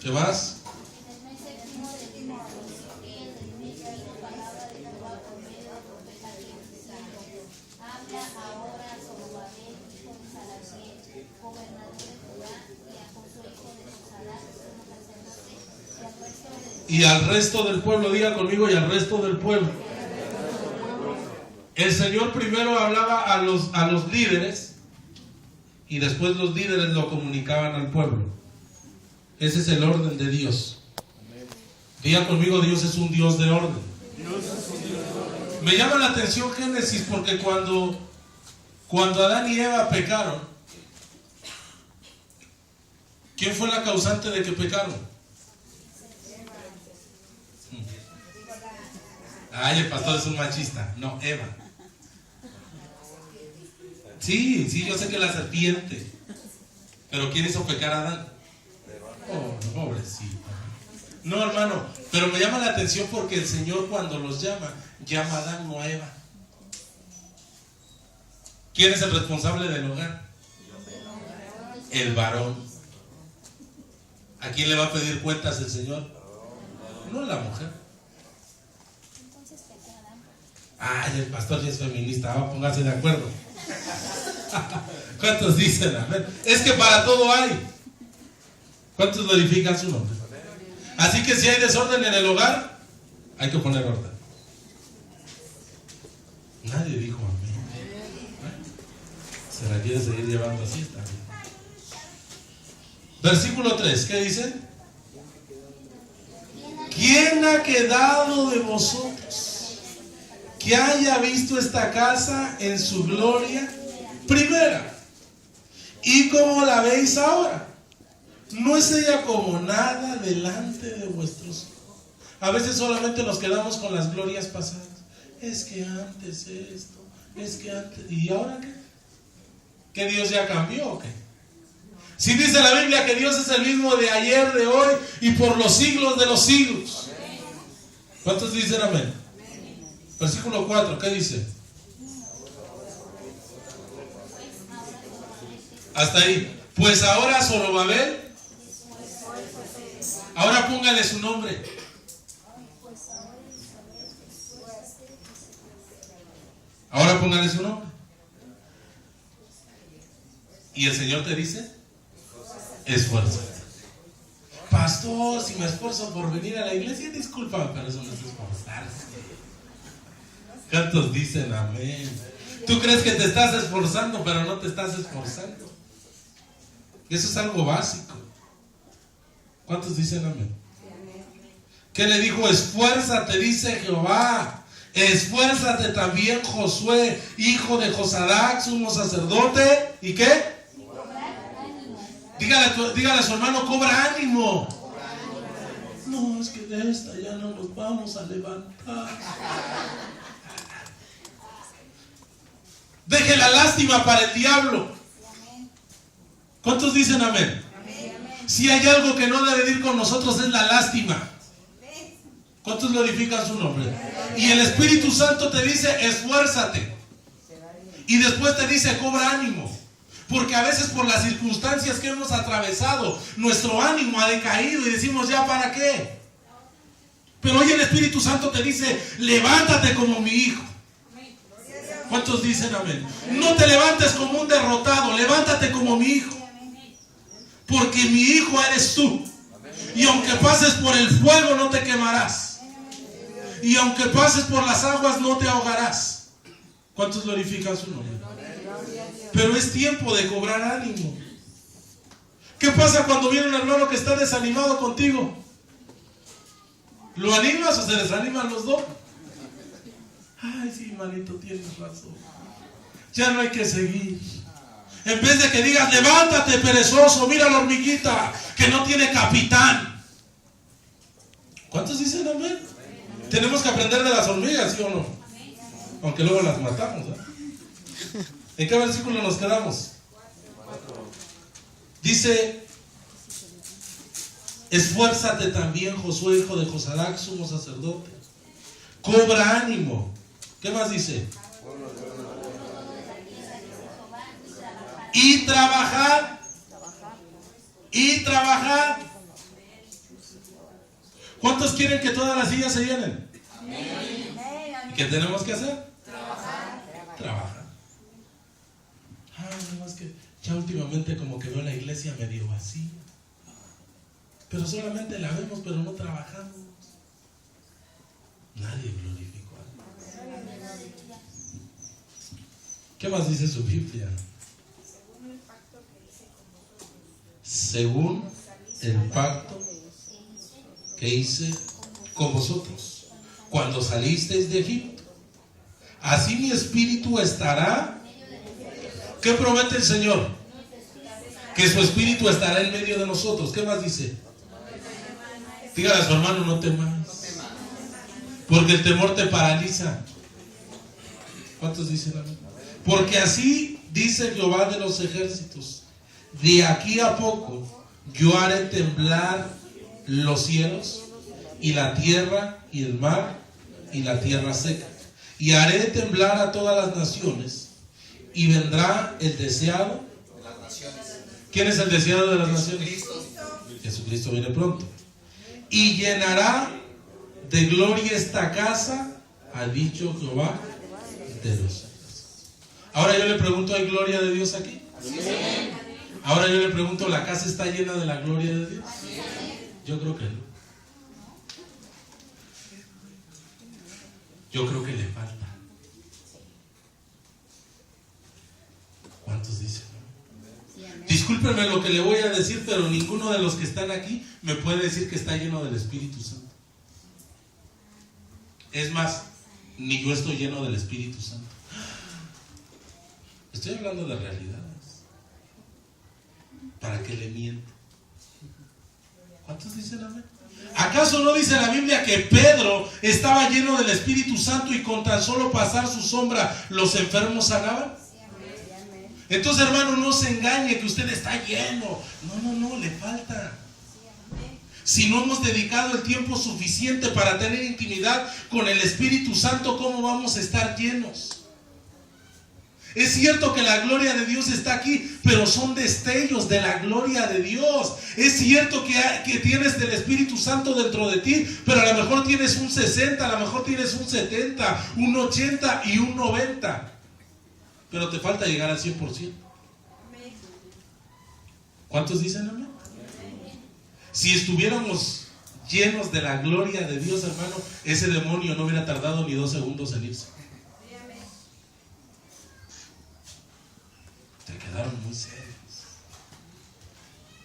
Speaker 1: ¿Qué más? Y al resto del pueblo, diga conmigo, y al resto del pueblo. El Señor primero hablaba a los líderes y después los líderes lo comunicaban al pueblo. Ese es el orden de Dios. Diga conmigo, Dios es un Dios de orden. Me llama la atención Génesis porque cuando Adán y Eva pecaron, ¿quién fue la causante de que pecaron? Ay, el pastor es un machista. No, Eva. Sí, yo sé que la serpiente. Pero ¿quién hizo pecar a Adán? Oh, pobrecito. No, hermano, pero me llama la atención porque el Señor cuando los llama a Adán, no a Eva. ¿Quién es el responsable del hogar? El varón. ¿A quién le va a pedir cuentas el Señor? No a la mujer. Ay, el pastor ya es feminista, vamos a pónganse de acuerdo. ¿Cuántos dicen amén? Es que para todo hay. ¿Cuántos glorifican su nombre? Así que si hay desorden en el hogar, hay que poner orden. Nadie dijo amén. ¿Se la quiere seguir llevando así? Está bien. Versículo 3, ¿qué dice? ¿Quién ha quedado de vosotros que haya visto esta casa en su gloria primera? ¿Y cómo la veis ahora? ¿No es ella como nada delante de vuestros ojos? A veces solamente nos quedamos con las glorias pasadas. Es que antes esto, es que antes... ¿Y ahora qué? ¿Que Dios ya cambió o qué? Si dice la Biblia que Dios es el mismo de ayer, de hoy y por los siglos de los siglos. ¿Cuántos dicen amén? Versículo 4, ¿qué dice? Hasta ahí. Pues ahora Zorobabel, ahora póngale su nombre. Ahora póngale su nombre. Y el Señor te dice, esfuérzate. Pastor, si me esfuerzo por venir a la iglesia, discúlpame, pero eso no es esforzarse. ¿Cuántos dicen amén? Tú crees que te estás esforzando, pero no te estás esforzando. Eso es algo básico. ¿Cuántos dicen amén? ¿Qué le dijo? Esfuérzate, dice Jehová. Esfuérzate también, Josué, hijo de Josadac, sumo sacerdote. ¿Y qué? Dígale a su hermano, cobra ánimo. No, es que de esta ya no nos vamos a levantar. Deje la lástima para el diablo. ¿Cuántos dicen amén? Si hay algo que no debe ir con nosotros es la lástima. ¿Cuántos glorifican su nombre? Y el Espíritu Santo te dice, esfuérzate. Y después te dice, cobra ánimo. Porque a veces por las circunstancias que hemos atravesado, nuestro ánimo ha decaído y decimos, ¿ya para qué? Pero hoy el Espíritu Santo te dice, levántate como mi hijo. ¿Cuántos dicen amén? No te levantes como un derrotado, levántate como mi hijo. Porque mi hijo eres tú. Y aunque pases por el fuego no te quemarás. Y aunque pases por las aguas no te ahogarás. ¿Cuántos glorifican su nombre? Pero es tiempo de cobrar ánimo. ¿Qué pasa cuando viene un hermano que está desanimado contigo? ¿Lo animas o se desaniman los dos? Ay, sí, manito, tienes razón. Ya no hay que seguir. En vez de que digas, levántate, perezoso, mira la hormiguita que no tiene capitán. ¿Cuántos dicen amén? Tenemos que aprender de las hormigas, ¿sí o no? Aunque luego las matamos, ¿eh? ¿En qué versículo nos quedamos? Dice, esfuérzate también, Josué, hijo de Josadac, sumo sacerdote. Cobra ánimo. ¿Qué más dice? Y trabajad. Y trabajad. ¿Cuántos quieren que todas las sillas se llenen? ¿Y qué tenemos que hacer? Trabajar. Ay, no, es que ya últimamente como que veo la iglesia medio vacía. Pero solamente la vemos, pero no trabajamos. Nadie glorificó a Dios. ¿Qué más dice su Biblia? Según el pacto que hice con vosotros cuando salisteis de Egipto, así mi espíritu estará. ¿Qué promete el Señor? Que su espíritu estará en medio de nosotros. ¿Qué más dice? Dígale a su hermano, no temas, porque el temor te paraliza. ¿Cuántos dicen amén? Porque así dice Jehová de los ejércitos: de aquí a poco yo haré temblar los cielos y la tierra y el mar y la tierra seca. Y haré temblar a todas las naciones y vendrá el deseado. ¿Quién es el deseado de las naciones? Jesucristo viene pronto. Y llenará de gloria esta casa, ha dicho Jehová de los cielos. Ahora yo le pregunto, ¿hay gloria de Dios aquí? Ahora yo le pregunto, ¿la casa está llena de la gloria de Dios? Yo creo que no. Yo creo que le falta. ¿Cuántos dicen? Discúlpenme lo que le voy a decir, pero ninguno de los que están aquí me puede decir que está lleno del Espíritu Santo. Es más, ni yo estoy lleno del Espíritu Santo. Estoy hablando de realidades. ¿Para qué le miento? ¿Cuántos dicen amén? ¿Acaso no dice la Biblia que Pedro estaba lleno del Espíritu Santo y con tan solo pasar su sombra los enfermos sanaban? Entonces, hermano, no se engañe que usted está lleno. No, le falta. Si no hemos dedicado el tiempo suficiente para tener intimidad con el Espíritu Santo, ¿cómo vamos a estar llenos? Es cierto que la gloria de Dios está aquí, pero son destellos de la gloria de Dios. Es cierto que tienes del Espíritu Santo dentro de ti, pero a lo mejor tienes un 60, a lo mejor tienes un 70, un 80 y un 90. Pero te falta llegar al 100%. ¿Cuántos dicen amén? Si estuviéramos llenos de la gloria de Dios, hermano, ese demonio no hubiera tardado ni 2 segundos en irse. Te quedaron muy serios.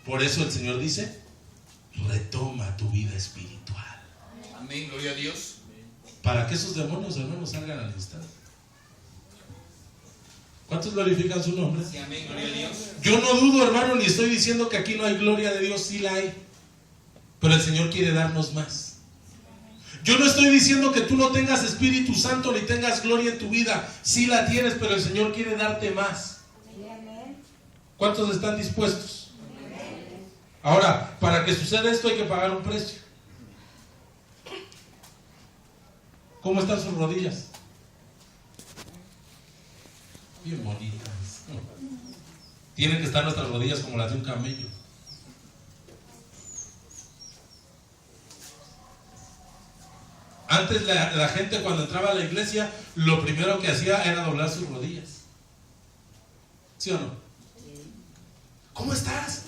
Speaker 1: Por eso el Señor dice, retoma tu vida espiritual.
Speaker 4: Amén, gloria a Dios.
Speaker 1: Para que esos demonios, hermanos, salgan al instante. ¿Cuántos glorifican su nombre?
Speaker 4: Sí, amén, gloria a Dios.
Speaker 1: Yo no dudo, hermano, ni estoy diciendo que aquí no hay gloria de Dios, sí la hay. Pero el Señor quiere darnos más. Yo no estoy diciendo que tú no tengas Espíritu Santo ni tengas gloria en tu vida. Sí la tienes, pero el Señor quiere darte más. ¿Cuántos están dispuestos? Ahora, para que suceda esto hay que pagar un precio. ¿Cómo están sus rodillas? Bien bonitas. Tienen que estar nuestras rodillas como las de un camello. Antes la gente cuando entraba a la iglesia, lo primero que hacía era doblar sus rodillas. ¿Sí o no? ¿Cómo estás?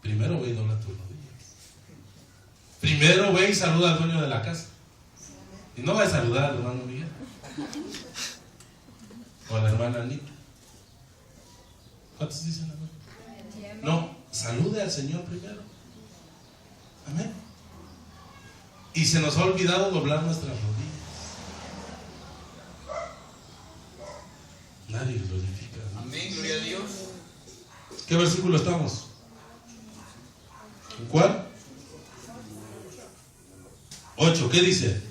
Speaker 1: Primero ve y dobla tus rodillas. Primero ve y saluda al dueño de la casa. Y no va a saludar al hermano Miguel o a la hermana Anita. ¿Cuántos dicen amén? No, salude al Señor primero. Amén. Y se nos ha olvidado doblar nuestras rodillas. Nadie glorifica a Dios.
Speaker 4: Amén, gloria a Dios.
Speaker 1: ¿Qué versículo estamos? ¿En cuál? 8. ¿Qué dice?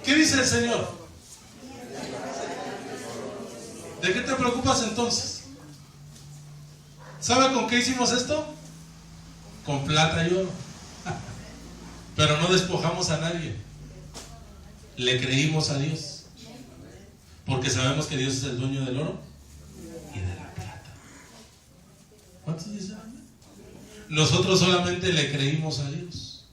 Speaker 1: ¿Qué dice el Señor? ¿De qué te preocupas entonces? ¿Sabe con qué hicimos esto? Con plata y oro. Pero no despojamos a nadie. Le creímos a Dios. Porque sabemos que Dios es el dueño del oro y de la plata. ¿Cuántos dicen amén? Nosotros solamente le creímos a Dios.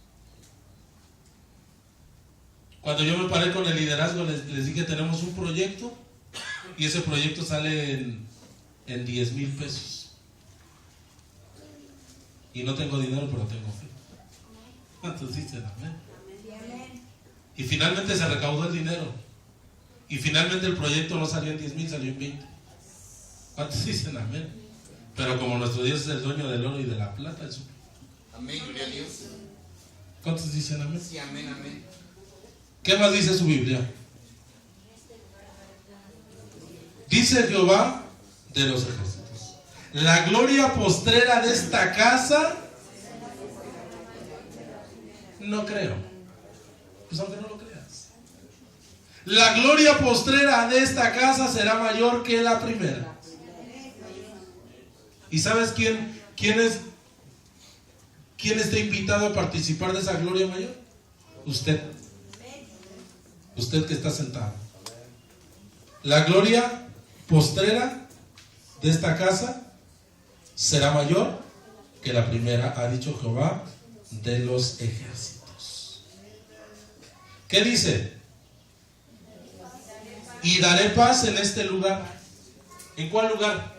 Speaker 1: Cuando yo me paré con el liderazgo, les dije, tenemos un proyecto y ese proyecto sale en 10,000 pesos. Y no tengo dinero, pero tengo fe. ¿Cuántos dicen amén? Y finalmente se recaudó el dinero. Y finalmente el proyecto no salió en 10,000, salió en 20. ¿Cuántos dicen amén? Pero como nuestro Dios es el dueño del oro y de la plata, eso.
Speaker 4: Amén, gloria a Dios.
Speaker 1: ¿Cuántos dicen amén?
Speaker 4: Sí, amén, amén.
Speaker 1: ¿Qué más dice su Biblia? Dice Jehová de los ejércitos: la gloria postrera de esta casa, no creo. Pues aunque no lo creas, la gloria postrera de esta casa será mayor que la primera. ¿Y sabes quién está invitado a participar de esa gloria mayor? Usted. Usted que está sentado. La gloria postrera de esta casa será mayor que la primera, ha dicho Jehová de los ejércitos. ¿Qué dice? Y daré paz en este lugar. ¿En cuál lugar?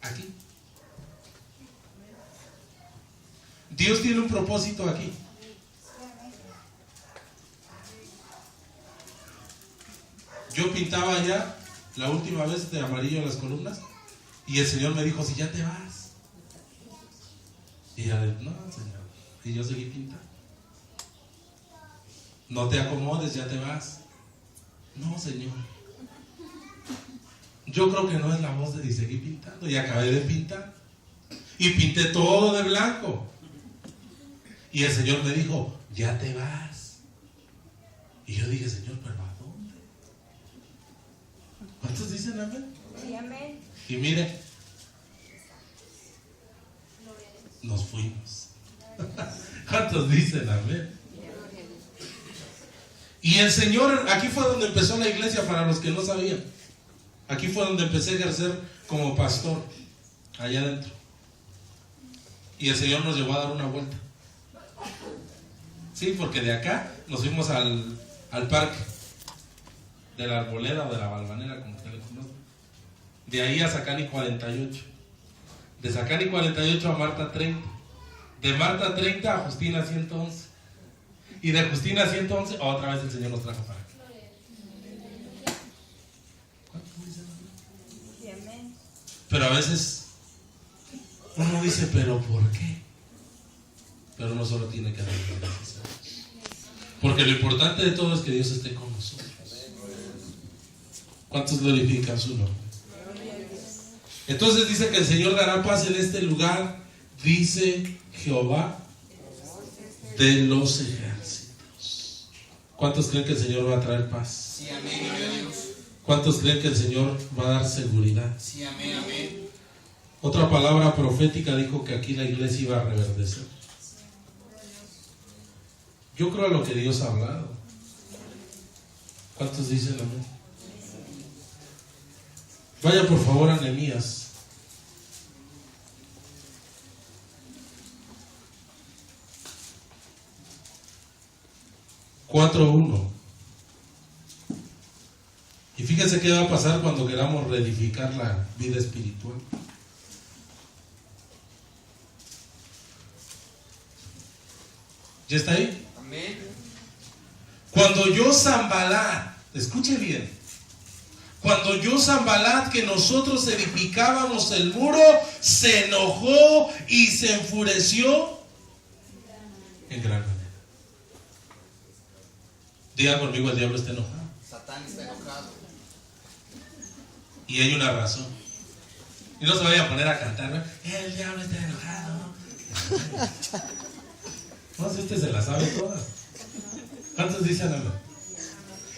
Speaker 1: Aquí. Dios tiene un propósito aquí. Yo pintaba ya la última vez de amarillo las columnas y el Señor me dijo, si ya te vas. Y yo, no, Señor. Y yo seguí pintando. No te acomodes, ya te vas. No, Señor. Yo creo que no es la voz de... Y seguí pintando y acabé de pintar. Y pinté todo de blanco. Y el Señor me dijo, ya te vas. Y yo dije, Señor, ¿pero a dónde? ¿Cuántos dicen amén?
Speaker 2: Sí, amén.
Speaker 1: Y mire, nos fuimos. ¿Cuántos dicen amén? Y el Señor, aquí fue donde empezó la iglesia, para los que no sabían. Aquí fue donde empecé a ejercer como pastor, allá adentro. Y el Señor nos llevó a dar una vuelta. Sí, porque de acá nos fuimos al parque de la Arboleda o de la Balvanera, como usted le conoce. De ahí a Zacani 48. De Zacani 48 a Marta 30. De Marta 30 a Justina 111. Y de Justina 111, otra vez el Señor nos trajo para acá.
Speaker 2: Sí, amén.
Speaker 1: Pero a veces uno dice, ¿pero por qué? Pero uno solo tiene que dar gracias a Dios. Porque lo importante de todo es que Dios esté con nosotros. ¿Cuántos glorifican su nombre? Entonces dice que el Señor dará paz en este lugar, dice Jehová de los ejércitos. ¿Cuántos creen que el Señor va a traer paz?
Speaker 4: Sí, amén, gloria a Dios.
Speaker 1: ¿Cuántos creen que el Señor va a dar seguridad?
Speaker 4: Sí, amén, amén.
Speaker 1: Otra palabra profética dijo que aquí la iglesia iba a reverdecer. Yo creo a lo que Dios ha hablado. ¿Cuántos dicen amén? Vaya por favor a Nehemías. 4:1. Y fíjense qué va a pasar cuando queramos reedificar la vida espiritual. ¿Ya está ahí?
Speaker 4: Amén.
Speaker 1: Cuando yo Sanbalat, escuche bien, cuando yo Sanbalat, que nosotros edificábamos el muro, se enojó y se enfureció en gran manera. Diga conmigo, el diablo está enojado.
Speaker 4: Satán está enojado.
Speaker 1: Y hay una razón. Y no se vaya a poner a cantar, ¿no? El diablo está enojado. No sé si usted se la sabe toda. ¿Cuántos dicen amén?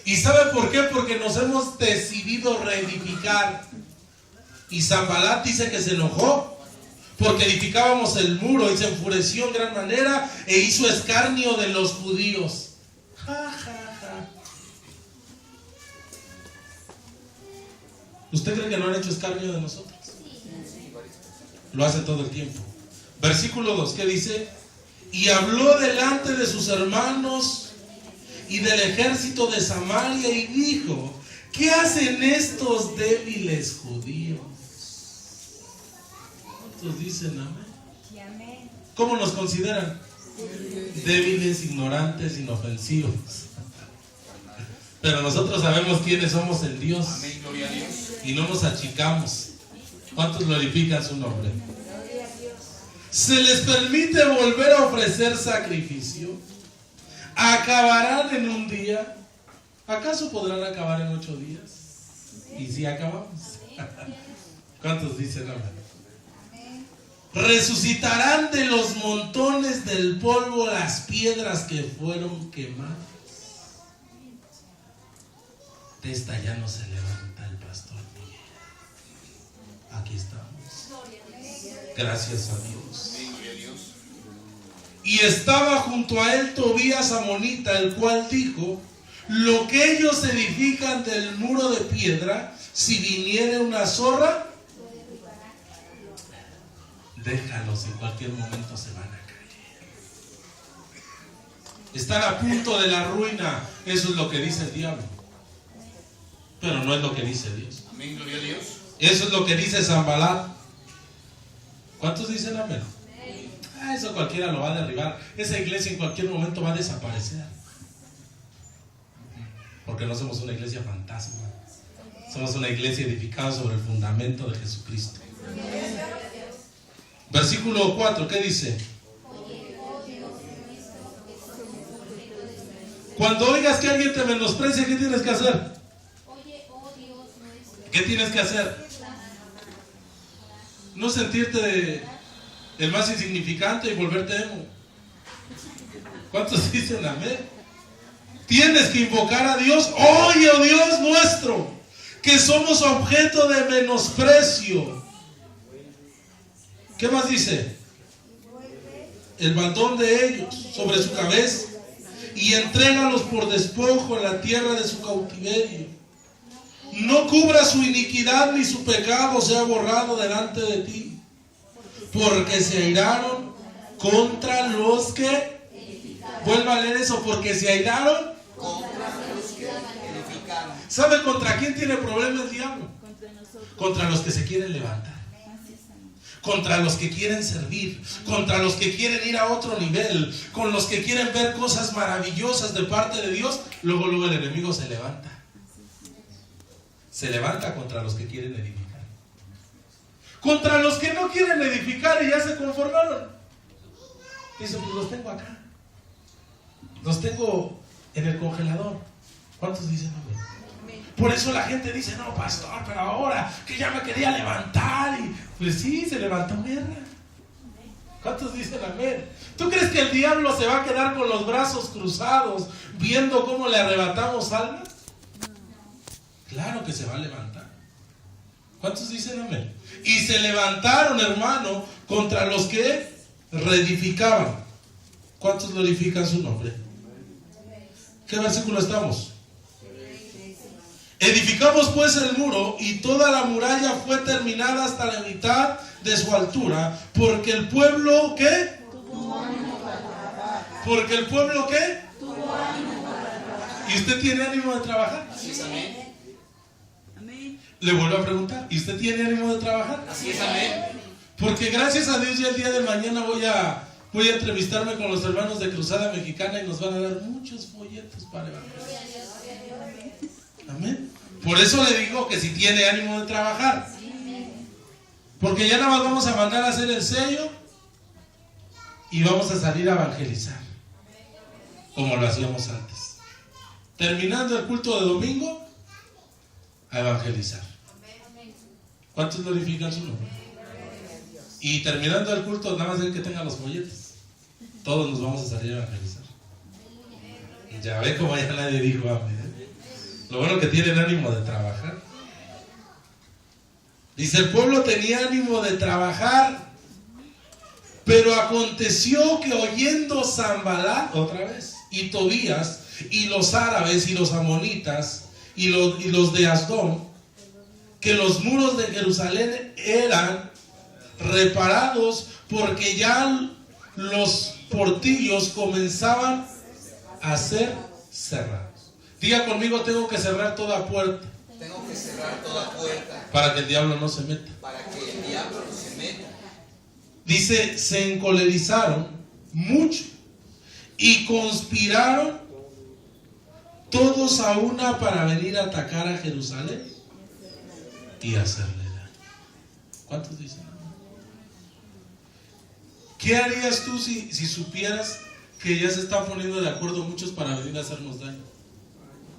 Speaker 1: ¿Y sabe por qué? Porque nos hemos decidido reedificar. Y Sanbalat dice que se enojó porque edificábamos el muro y se enfureció en gran manera e hizo escarnio de los judíos. Ja, ja, ja. ¿Usted cree que no han hecho escarnio de nosotros? Lo hacen todo el tiempo. Versículo 2, ¿qué dice? Y habló delante de sus hermanos y del ejército de Samaria y dijo: ¿qué hacen estos débiles judíos? ¿Cuántos dicen amén?
Speaker 2: Sí, amén.
Speaker 1: ¿Cómo nos consideran? Débiles, ignorantes, inofensivos. Pero nosotros sabemos quiénes somos en Dios
Speaker 4: Amén, gloria a Dios.
Speaker 1: y no nos achicamos. ¿Cuántos glorifican su nombre?
Speaker 2: Gloria a Dios.
Speaker 1: Se les permite volver a ofrecer sacrificio. ¿Acabarán en un día? ¿Acaso podrán acabar en 8 días? ¿Y si acabamos? ¿Cuántos dicen amén? Resucitarán de los montones del polvo las piedras que fueron quemadas. De esta ya no se levanta el pastor Miguel. aquí estamos. Gracias a Dios.
Speaker 4: Amén, gloria a Dios.
Speaker 1: Y estaba junto a él Tobías amonita, el cual dijo: lo que ellos edifican del muro de piedra, si viniere una zorra, déjalos, en cualquier momento se van a caer. Están a punto de la ruina. Eso es lo que dice el diablo, pero no es lo que dice Dios.
Speaker 4: Amén, gloria a Dios.
Speaker 1: Eso es lo que dice Sanbalat. ¿Cuántos dicen amén? Eso cualquiera lo va a derribar. Esa iglesia en cualquier momento va a desaparecer, porque no somos una iglesia fantasma. Somos una iglesia edificada sobre el fundamento de Jesucristo. Versículo 4, ¿qué dice? Cuando oigas que alguien te menosprecia, ¿qué tienes que hacer? ¿Qué tienes que hacer? No sentirte el más insignificante y volverte emo. ¿Cuántos dicen amén? Tienes que invocar a Dios. Oye, oh Dios nuestro, que somos objeto de menosprecio. ¿Qué más dice? El baldón de ellos sobre su cabeza, y entrégalos por despojo en la tierra de su cautiverio. No cubra su iniquidad ni su pecado sea borrado delante de ti, porque se airaron contra los que... Vuelva a leer eso, porque se airaron
Speaker 4: Contra los que edificaron.
Speaker 1: ¿Sabe contra quién tiene problemas el diablo? Contra los que se quieren levantar, contra los que quieren servir, contra los que quieren ir a otro nivel, con los que quieren ver cosas maravillosas de parte de Dios. Luego el enemigo se levanta. Se levanta contra los que quieren edificar, contra los que no quieren edificar y ya se conformaron. Dice, pues los tengo acá, los tengo en el congelador. ¿Cuántos dicen amén? Por eso la gente dice, no, pastor, pero ahora que ya me quería levantar. Y pues sí, se levantó guerra. ¿Cuántos dicen amén? ¿Tú crees que el diablo se va a quedar con los brazos cruzados viendo cómo le arrebatamos almas? Claro que se va a levantar. ¿Cuántos dicen amén? Y se levantaron, hermano, contra los que reedificaban. ¿Cuántos glorifican su nombre? ¿Qué versículo estamos? Edificamos pues el muro, y toda la muralla fue terminada hasta la mitad de su altura, porque el pueblo, ¿qué? Porque el pueblo, ¿qué? ¿Y usted tiene ánimo de trabajar?
Speaker 4: Así es, amén.
Speaker 1: Le vuelvo a preguntar, ¿y usted tiene ánimo de trabajar?
Speaker 4: Así es, amén.
Speaker 1: Porque gracias a Dios ya el día de mañana voy a entrevistarme con los hermanos de Cruzada Mexicana y nos van a dar muchos folletos para evangelizar. Amén. Por eso le digo que si tiene ánimo de trabajar, porque ya nada más vamos a mandar a hacer el sello y vamos a salir a evangelizar como lo hacíamos antes. Terminando el culto de domingo, a evangelizar. ¿Cuántos glorifican su nombre? Y terminando el culto, nada más el que tenga los folletos, todos nos vamos a salir a evangelizar. Ya ve como ya nadie dijo amén. Lo bueno que tienen ánimo de trabajar. Dice, el pueblo tenía ánimo de trabajar, pero aconteció que oyendo Sanbalat, otra vez, y Tobías, y los árabes, y los amonitas, y los de Asdod, que los muros de Jerusalén eran reparados, porque ya los portillos comenzaban a ser cerrados. Diga conmigo, tengo que cerrar toda puerta.
Speaker 4: Tengo que cerrar toda puerta
Speaker 1: Para que el diablo no se meta.
Speaker 4: para que el diablo no se meta.
Speaker 1: Dice, se encolerizaron mucho y conspiraron todos a una para venir a atacar a Jerusalén y hacerle daño. ¿Cuántos dicen? ¿Qué harías tú si supieras que ya se están poniendo de acuerdo muchos para venir a hacernos daño?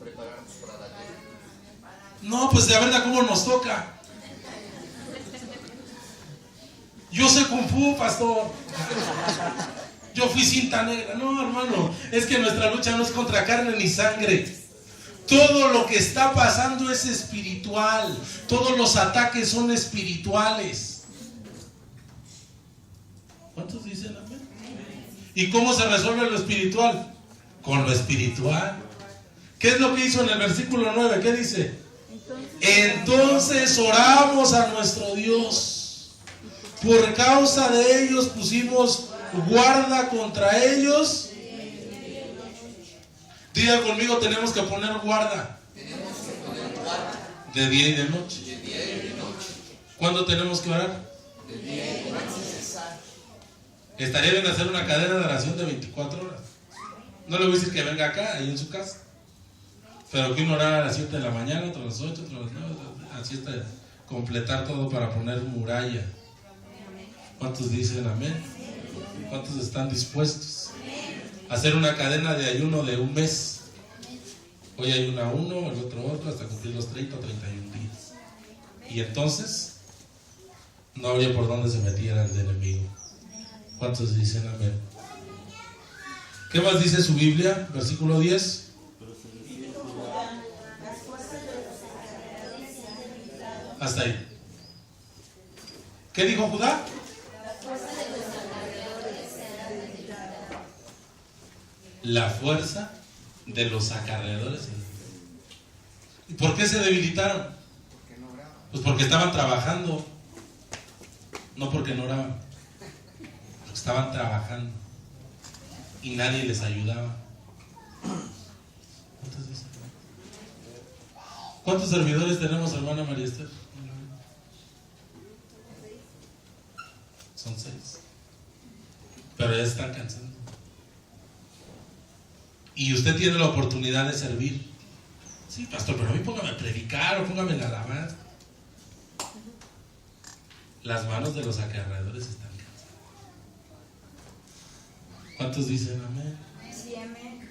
Speaker 4: Prepararnos para la guerra.
Speaker 1: No, pues de verdad, ¿cómo nos toca? Yo sé Kung Fu, pastor. Yo fui cinta negra. No, hermano, es que nuestra lucha no es contra carne ni sangre. Todo lo que está pasando es espiritual. Todos los ataques son espirituales. ¿Cuántos dicen amén? ¿Y cómo se resuelve lo espiritual? Con lo espiritual. ¿Qué es lo que hizo en el versículo 9? ¿Qué dice? Entonces oramos a nuestro Dios. Por causa de ellos pusimos guarda contra ellos. Diga conmigo, tenemos que poner guarda. De día y de noche. ¿Cuándo tenemos que orar?
Speaker 4: De día y de noche.
Speaker 1: Estaría bien hacer una cadena de oración de 24 horas. No le voy a decir que venga acá, ahí en su casa. Pero que uno orara a las 7 de la mañana, otro a las 8, otro a las 9, así hasta completar todo para poner muralla. ¿Cuántos dicen amén? ¿Cuántos están dispuestos a hacer una cadena de ayuno de un mes? Hoy ayuna uno, el otro, hasta cumplir los 30 o 31 días. Y entonces no habría por dónde se metiera el enemigo. ¿Cuántos dicen amén? ¿Qué más dice su Biblia? Versículo 10. Hasta ahí. ¿Qué dijo Judá? La fuerza de los acarreadores. ¿Y por qué se debilitaron? Pues porque estaban trabajando. No porque no oraban. Porque estaban trabajando. Y nadie les ayudaba. ¿Cuántos servidores tenemos, hermana María Esther? Son 6. Pero ya están cansando. Y usted tiene la oportunidad de servir. Sí, pastor, pero a mí póngame a predicar o póngame en la alabanza. Las manos de los acarreadores están cansadas. ¿Cuántos dicen amén?
Speaker 2: Sí, amén.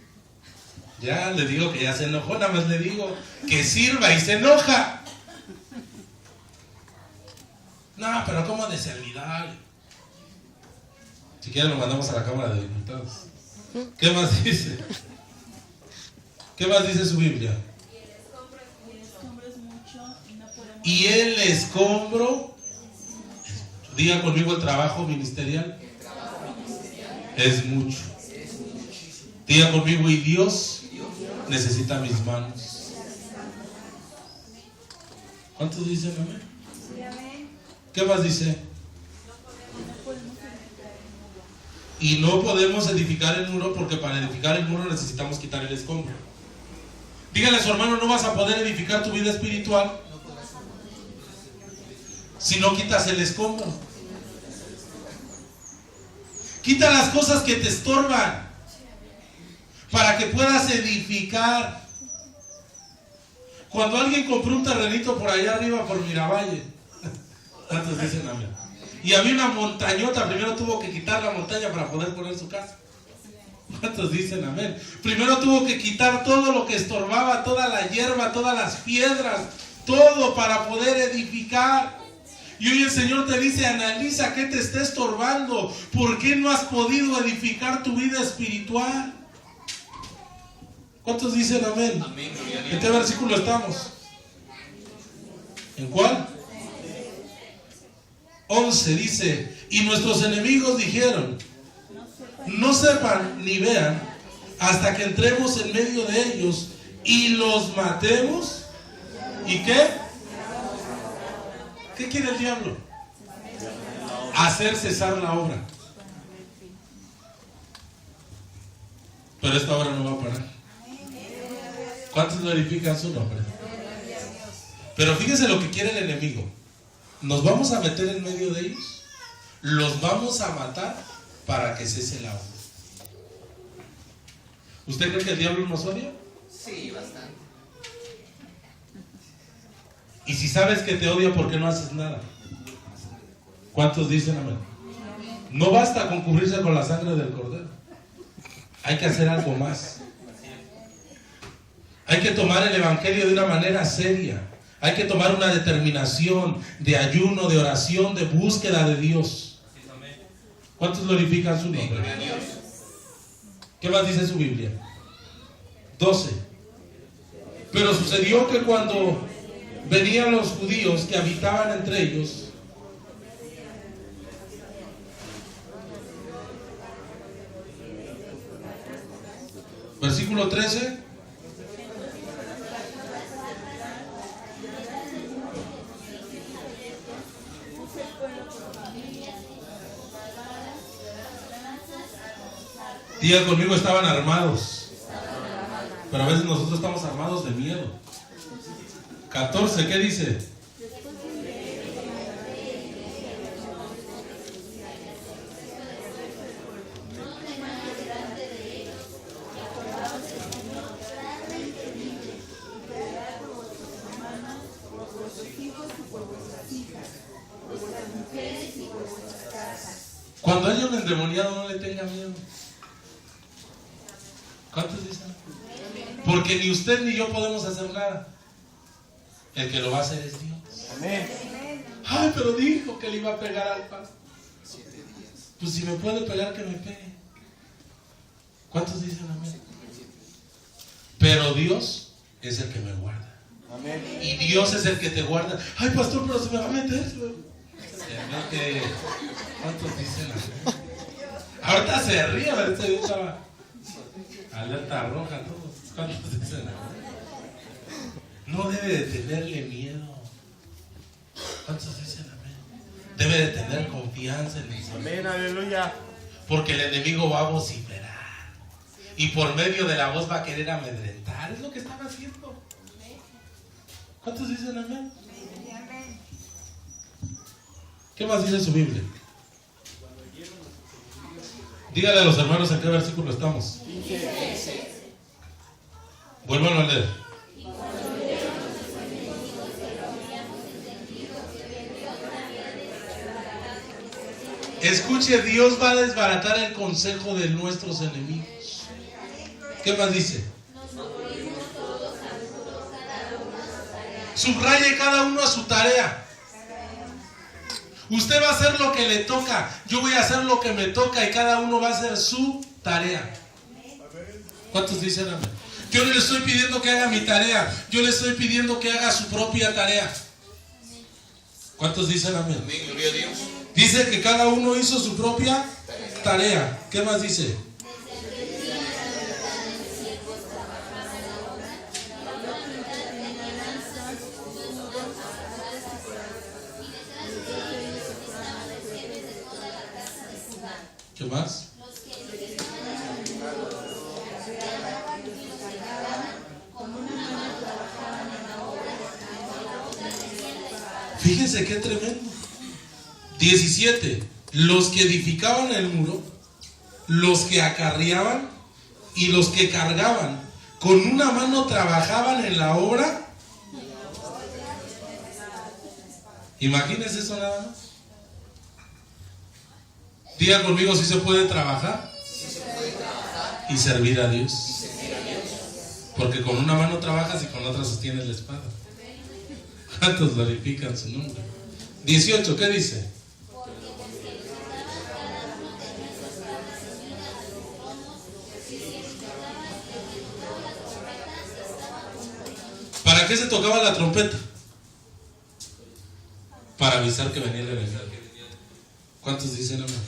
Speaker 1: Ya le digo que ya se enojó, nada más le digo que sirva y se enoja. No, pero ¿cómo de servidor? Si quieren lo mandamos a la Cámara de Diputados. ¿Qué más dice? ¿Qué más dice su Biblia? Y el escombro, diga conmigo, el trabajo ministerial es mucho. Diga conmigo, y Dios necesita mis manos. ¿Cuántos dicen amén?
Speaker 2: Sí, amén.
Speaker 1: ¿Qué más dice? Y no podemos edificar el muro porque para edificar el muro necesitamos quitar el escombro. Dígale a su hermano, no vas a poder edificar tu vida espiritual si no quitas el escombro. Quita las cosas que te estorban para que puedas edificar. Cuando alguien compró un terrenito por allá arriba por Miravalle, ¿cuántos dicen amén? Y había una montañota, primero tuvo que quitar la montaña para poder poner su casa. ¿Cuántos dicen amén? Primero tuvo que quitar todo lo que estorbaba, toda la hierba, todas las piedras, todo para poder edificar. Y hoy el Señor te dice, analiza qué te está estorbando, por qué no has podido edificar tu vida espiritual. ¿Cuántos dicen amén?
Speaker 4: Amén.
Speaker 1: ¿En qué versículo estamos? ¿En cuál? 11 dice, y nuestros enemigos dijeron, no sepan ni vean hasta que entremos en medio de ellos y los matemos. ¿Y qué? ¿Qué quiere el diablo? Hacer cesar la obra. Pero esta obra no va a parar. ¿Cuántos glorifican su nombre? Pero fíjese lo que quiere el enemigo. Nos vamos a meter en medio de ellos, los vamos a matar para que cese la obra. ¿Usted cree que el diablo nos odia?
Speaker 4: Sí, bastante.
Speaker 1: Y si sabes que te odia, ¿por qué no haces nada? ¿Cuántos dicen amén? No basta con cubrirse con la sangre del cordero. Hay que hacer algo más. Hay que tomar el evangelio de una manera seria. Hay que tomar una determinación de ayuno, de oración, de búsqueda de Dios. ¿Cuántos glorifican su nombre? ¿Qué más dice su Biblia? 12. Pero sucedió que cuando venían los judíos que habitaban entre ellos, versículo 13, diga conmigo, estaban armados. Pero a veces nosotros estamos armados de miedo. 14, ¿qué dice? Cuando haya un endemoniado, no le tenga miedo. ¿Cuántos dicen? Porque ni usted ni yo podemos hacer nada. El que lo va a hacer es Dios.
Speaker 3: Amén.
Speaker 1: Ay, pero dijo que le iba a pegar al pastor. Pues si me puede pegar, que me pegue. ¿Cuántos dicen amén? Pero Dios es el que me guarda.
Speaker 3: Amén.
Speaker 1: Y Dios es el que te guarda. Ay, pastor, pero se me va a meter. Se mete. ¿Cuántos dicen amén? Ahorita se ríe, a ver, este estaba alerta roja, todos. ¿Cuántos dicen amén? No debe de tenerle miedo. ¿Cuántos dicen amén? Debe de tener confianza en el Señor.
Speaker 3: Amén, aleluya.
Speaker 1: Porque el enemigo va a vociferar. Y por medio de la voz va a querer amedrentar. Es lo que están haciendo. ¿Cuántos dicen amén? ¿Qué más dice su Biblia? Dígale a los hermanos en qué versículo estamos. Vuelvan a leer. Escuche, Dios va a desbaratar el consejo de nuestros enemigos. ¿Qué más dice? Subraye cada uno a su tarea. Usted va a hacer lo que le toca. Yo voy a hacer lo que me toca y cada uno va a hacer su tarea. ¿Cuántos dicen amén? Yo no le estoy pidiendo que haga mi tarea. Yo le estoy pidiendo que haga su propia tarea. ¿Cuántos dicen amén?
Speaker 4: Amén, gloria a Dios.
Speaker 1: Dice que cada uno hizo su propia tarea. ¿Qué más dice? ¿Qué más? Fíjense qué tremendo. 17. Los que edificaban el muro, los que acarreaban y los que cargaban, con una mano trabajaban en la obra. Imagínense eso nada más. Diga conmigo, si se puede trabajar y servir a Dios. Porque con una mano trabajas y con la otra sostienes la espada. ¿Cuántos glorifican su nombre? 18, ¿qué dice? ¿Para qué se tocaba la trompeta? Para avisar que venía el enemigo. ¿Cuántos dicen amén?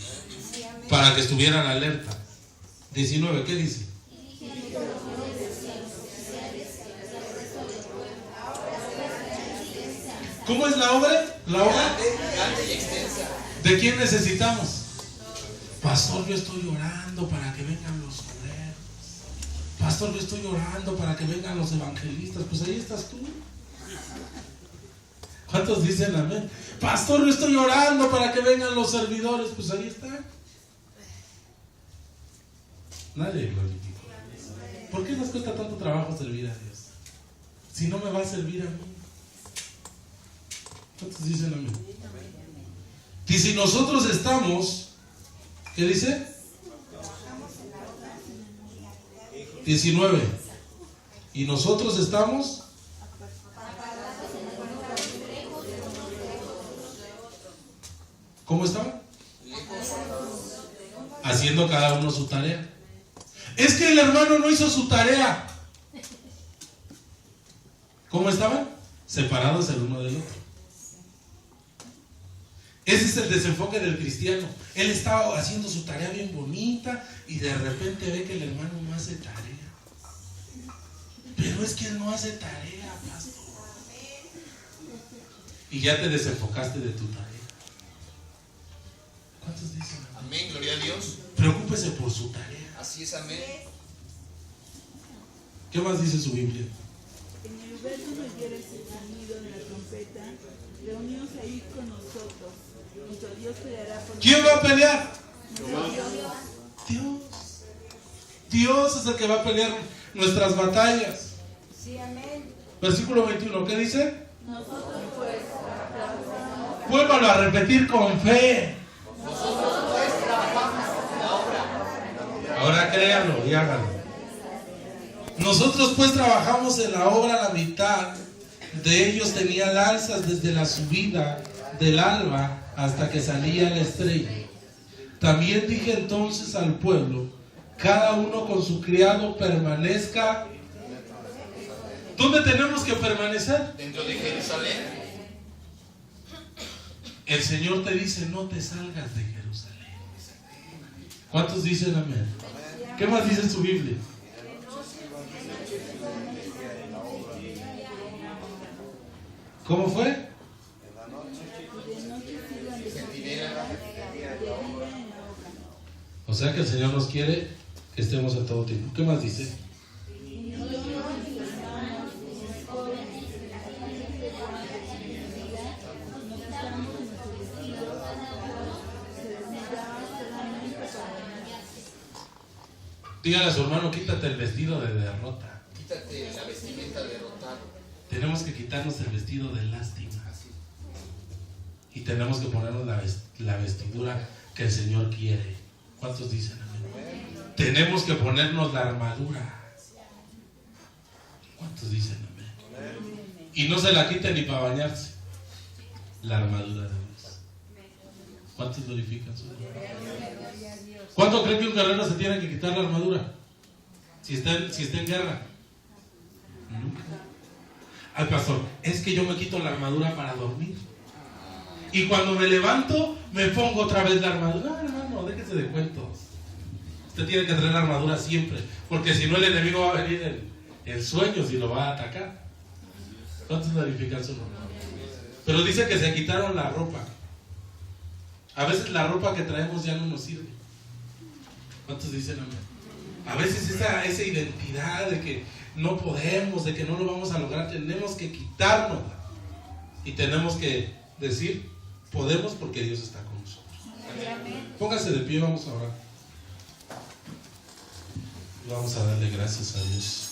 Speaker 1: Para que estuvieran alerta. 19, ¿qué dice? ¿Cómo es la obra? La obra
Speaker 4: Grande y extensa.
Speaker 1: ¿de quién necesitamos? Pastor, yo estoy orando para que vengan los obreros. Pastor, yo estoy orando para que vengan los evangelistas. Pues ahí estás tú. ¿Cuántos dicen amén? Pastor, yo estoy orando para que vengan los servidores. Pues ahí está. Nadie glorifica. ¿Por qué nos cuesta tanto trabajo servir a Dios? Si no me va a servir a mí. ¿Cuántos dicen amén? Y si nosotros estamos, ¿qué dice? 19. Y nosotros estamos ¿cómo estaban? Haciendo cada uno su tarea. Es que el hermano no hizo su tarea. ¿Cómo estaban? Separados el uno del otro. Ese es el desenfoque del cristiano. Él estaba haciendo su tarea bien bonita y de repente ve que el hermano no hace tarea. Pero es que él no hace tarea, pastor. Y ya te desenfocaste de tu tarea. ¿Cuántos dicen?
Speaker 4: Amén, gloria a Dios.
Speaker 1: Preocúpese por su tarea.
Speaker 4: Así es, amén.
Speaker 1: ¿Qué más dice su Biblia?
Speaker 5: En el lugar donde oyeres el sonido de la trompeta, reuníos ahí con nosotros. Nuestro Dios peleará por
Speaker 1: ¿Quién va a pelear?
Speaker 5: nosotros.
Speaker 1: Dios. Dios es el que va a pelear nuestras batallas.
Speaker 2: Sí, amén.
Speaker 1: Versículo 21, ¿qué dice?
Speaker 5: Nosotros pues trabajamos.
Speaker 1: Vuélvalo a repetir con fe. Ahora créanlo y háganlo. Nosotros pues trabajamos en la obra a la mitad. De ellos tenían alzas desde la subida del alba hasta que salía la estrella. También dije entonces al pueblo, cada uno con su criado permanezca. ¿Dónde tenemos que permanecer?
Speaker 4: Dentro de Jerusalén.
Speaker 1: El Señor te dice, no te salgas de Jerusalén. ¿Cuántos dicen amén? ¿Qué más dice su Biblia? ¿Cómo fue? O sea que el Señor nos quiere que estemos a todo tiempo. ¿Qué más dice? Dígale a su hermano, quítate el vestido de derrota.
Speaker 4: Quítate la vestimenta derrotada.
Speaker 1: Tenemos que quitarnos el vestido de lástima. Y tenemos que ponernos la vestidura que el Señor quiere. ¿Cuántos dicen amén? Tenemos que ponernos la armadura. ¿Cuántos dicen amén? Y no se la quiten ni para bañarse. La armadura de Dios. ¿Cuántos glorifican su nombre? ¿Cuánto creen que un guerrero se tiene que quitar la armadura? Si está en guerra. Nunca. Ay, pastor, es que yo me quito la armadura para dormir. Y cuando me levanto, me pongo otra vez la armadura. No, hermano, déjese de cuentos. Usted tiene que traer la armadura siempre. Porque si no, el enemigo va a venir en sueños y lo va a atacar. ¿Cuántos glorifican su nombre? Pero dice que se quitaron la ropa. A veces la ropa que traemos ya no nos sirve. ¿Cuántos dicen amén? A veces esa identidad de que no podemos, de que no lo vamos a lograr, tenemos que quitárnosla. Y tenemos que decir, podemos porque Dios está con nosotros. Póngase de pie, vamos a orar. Vamos a darle gracias a Dios.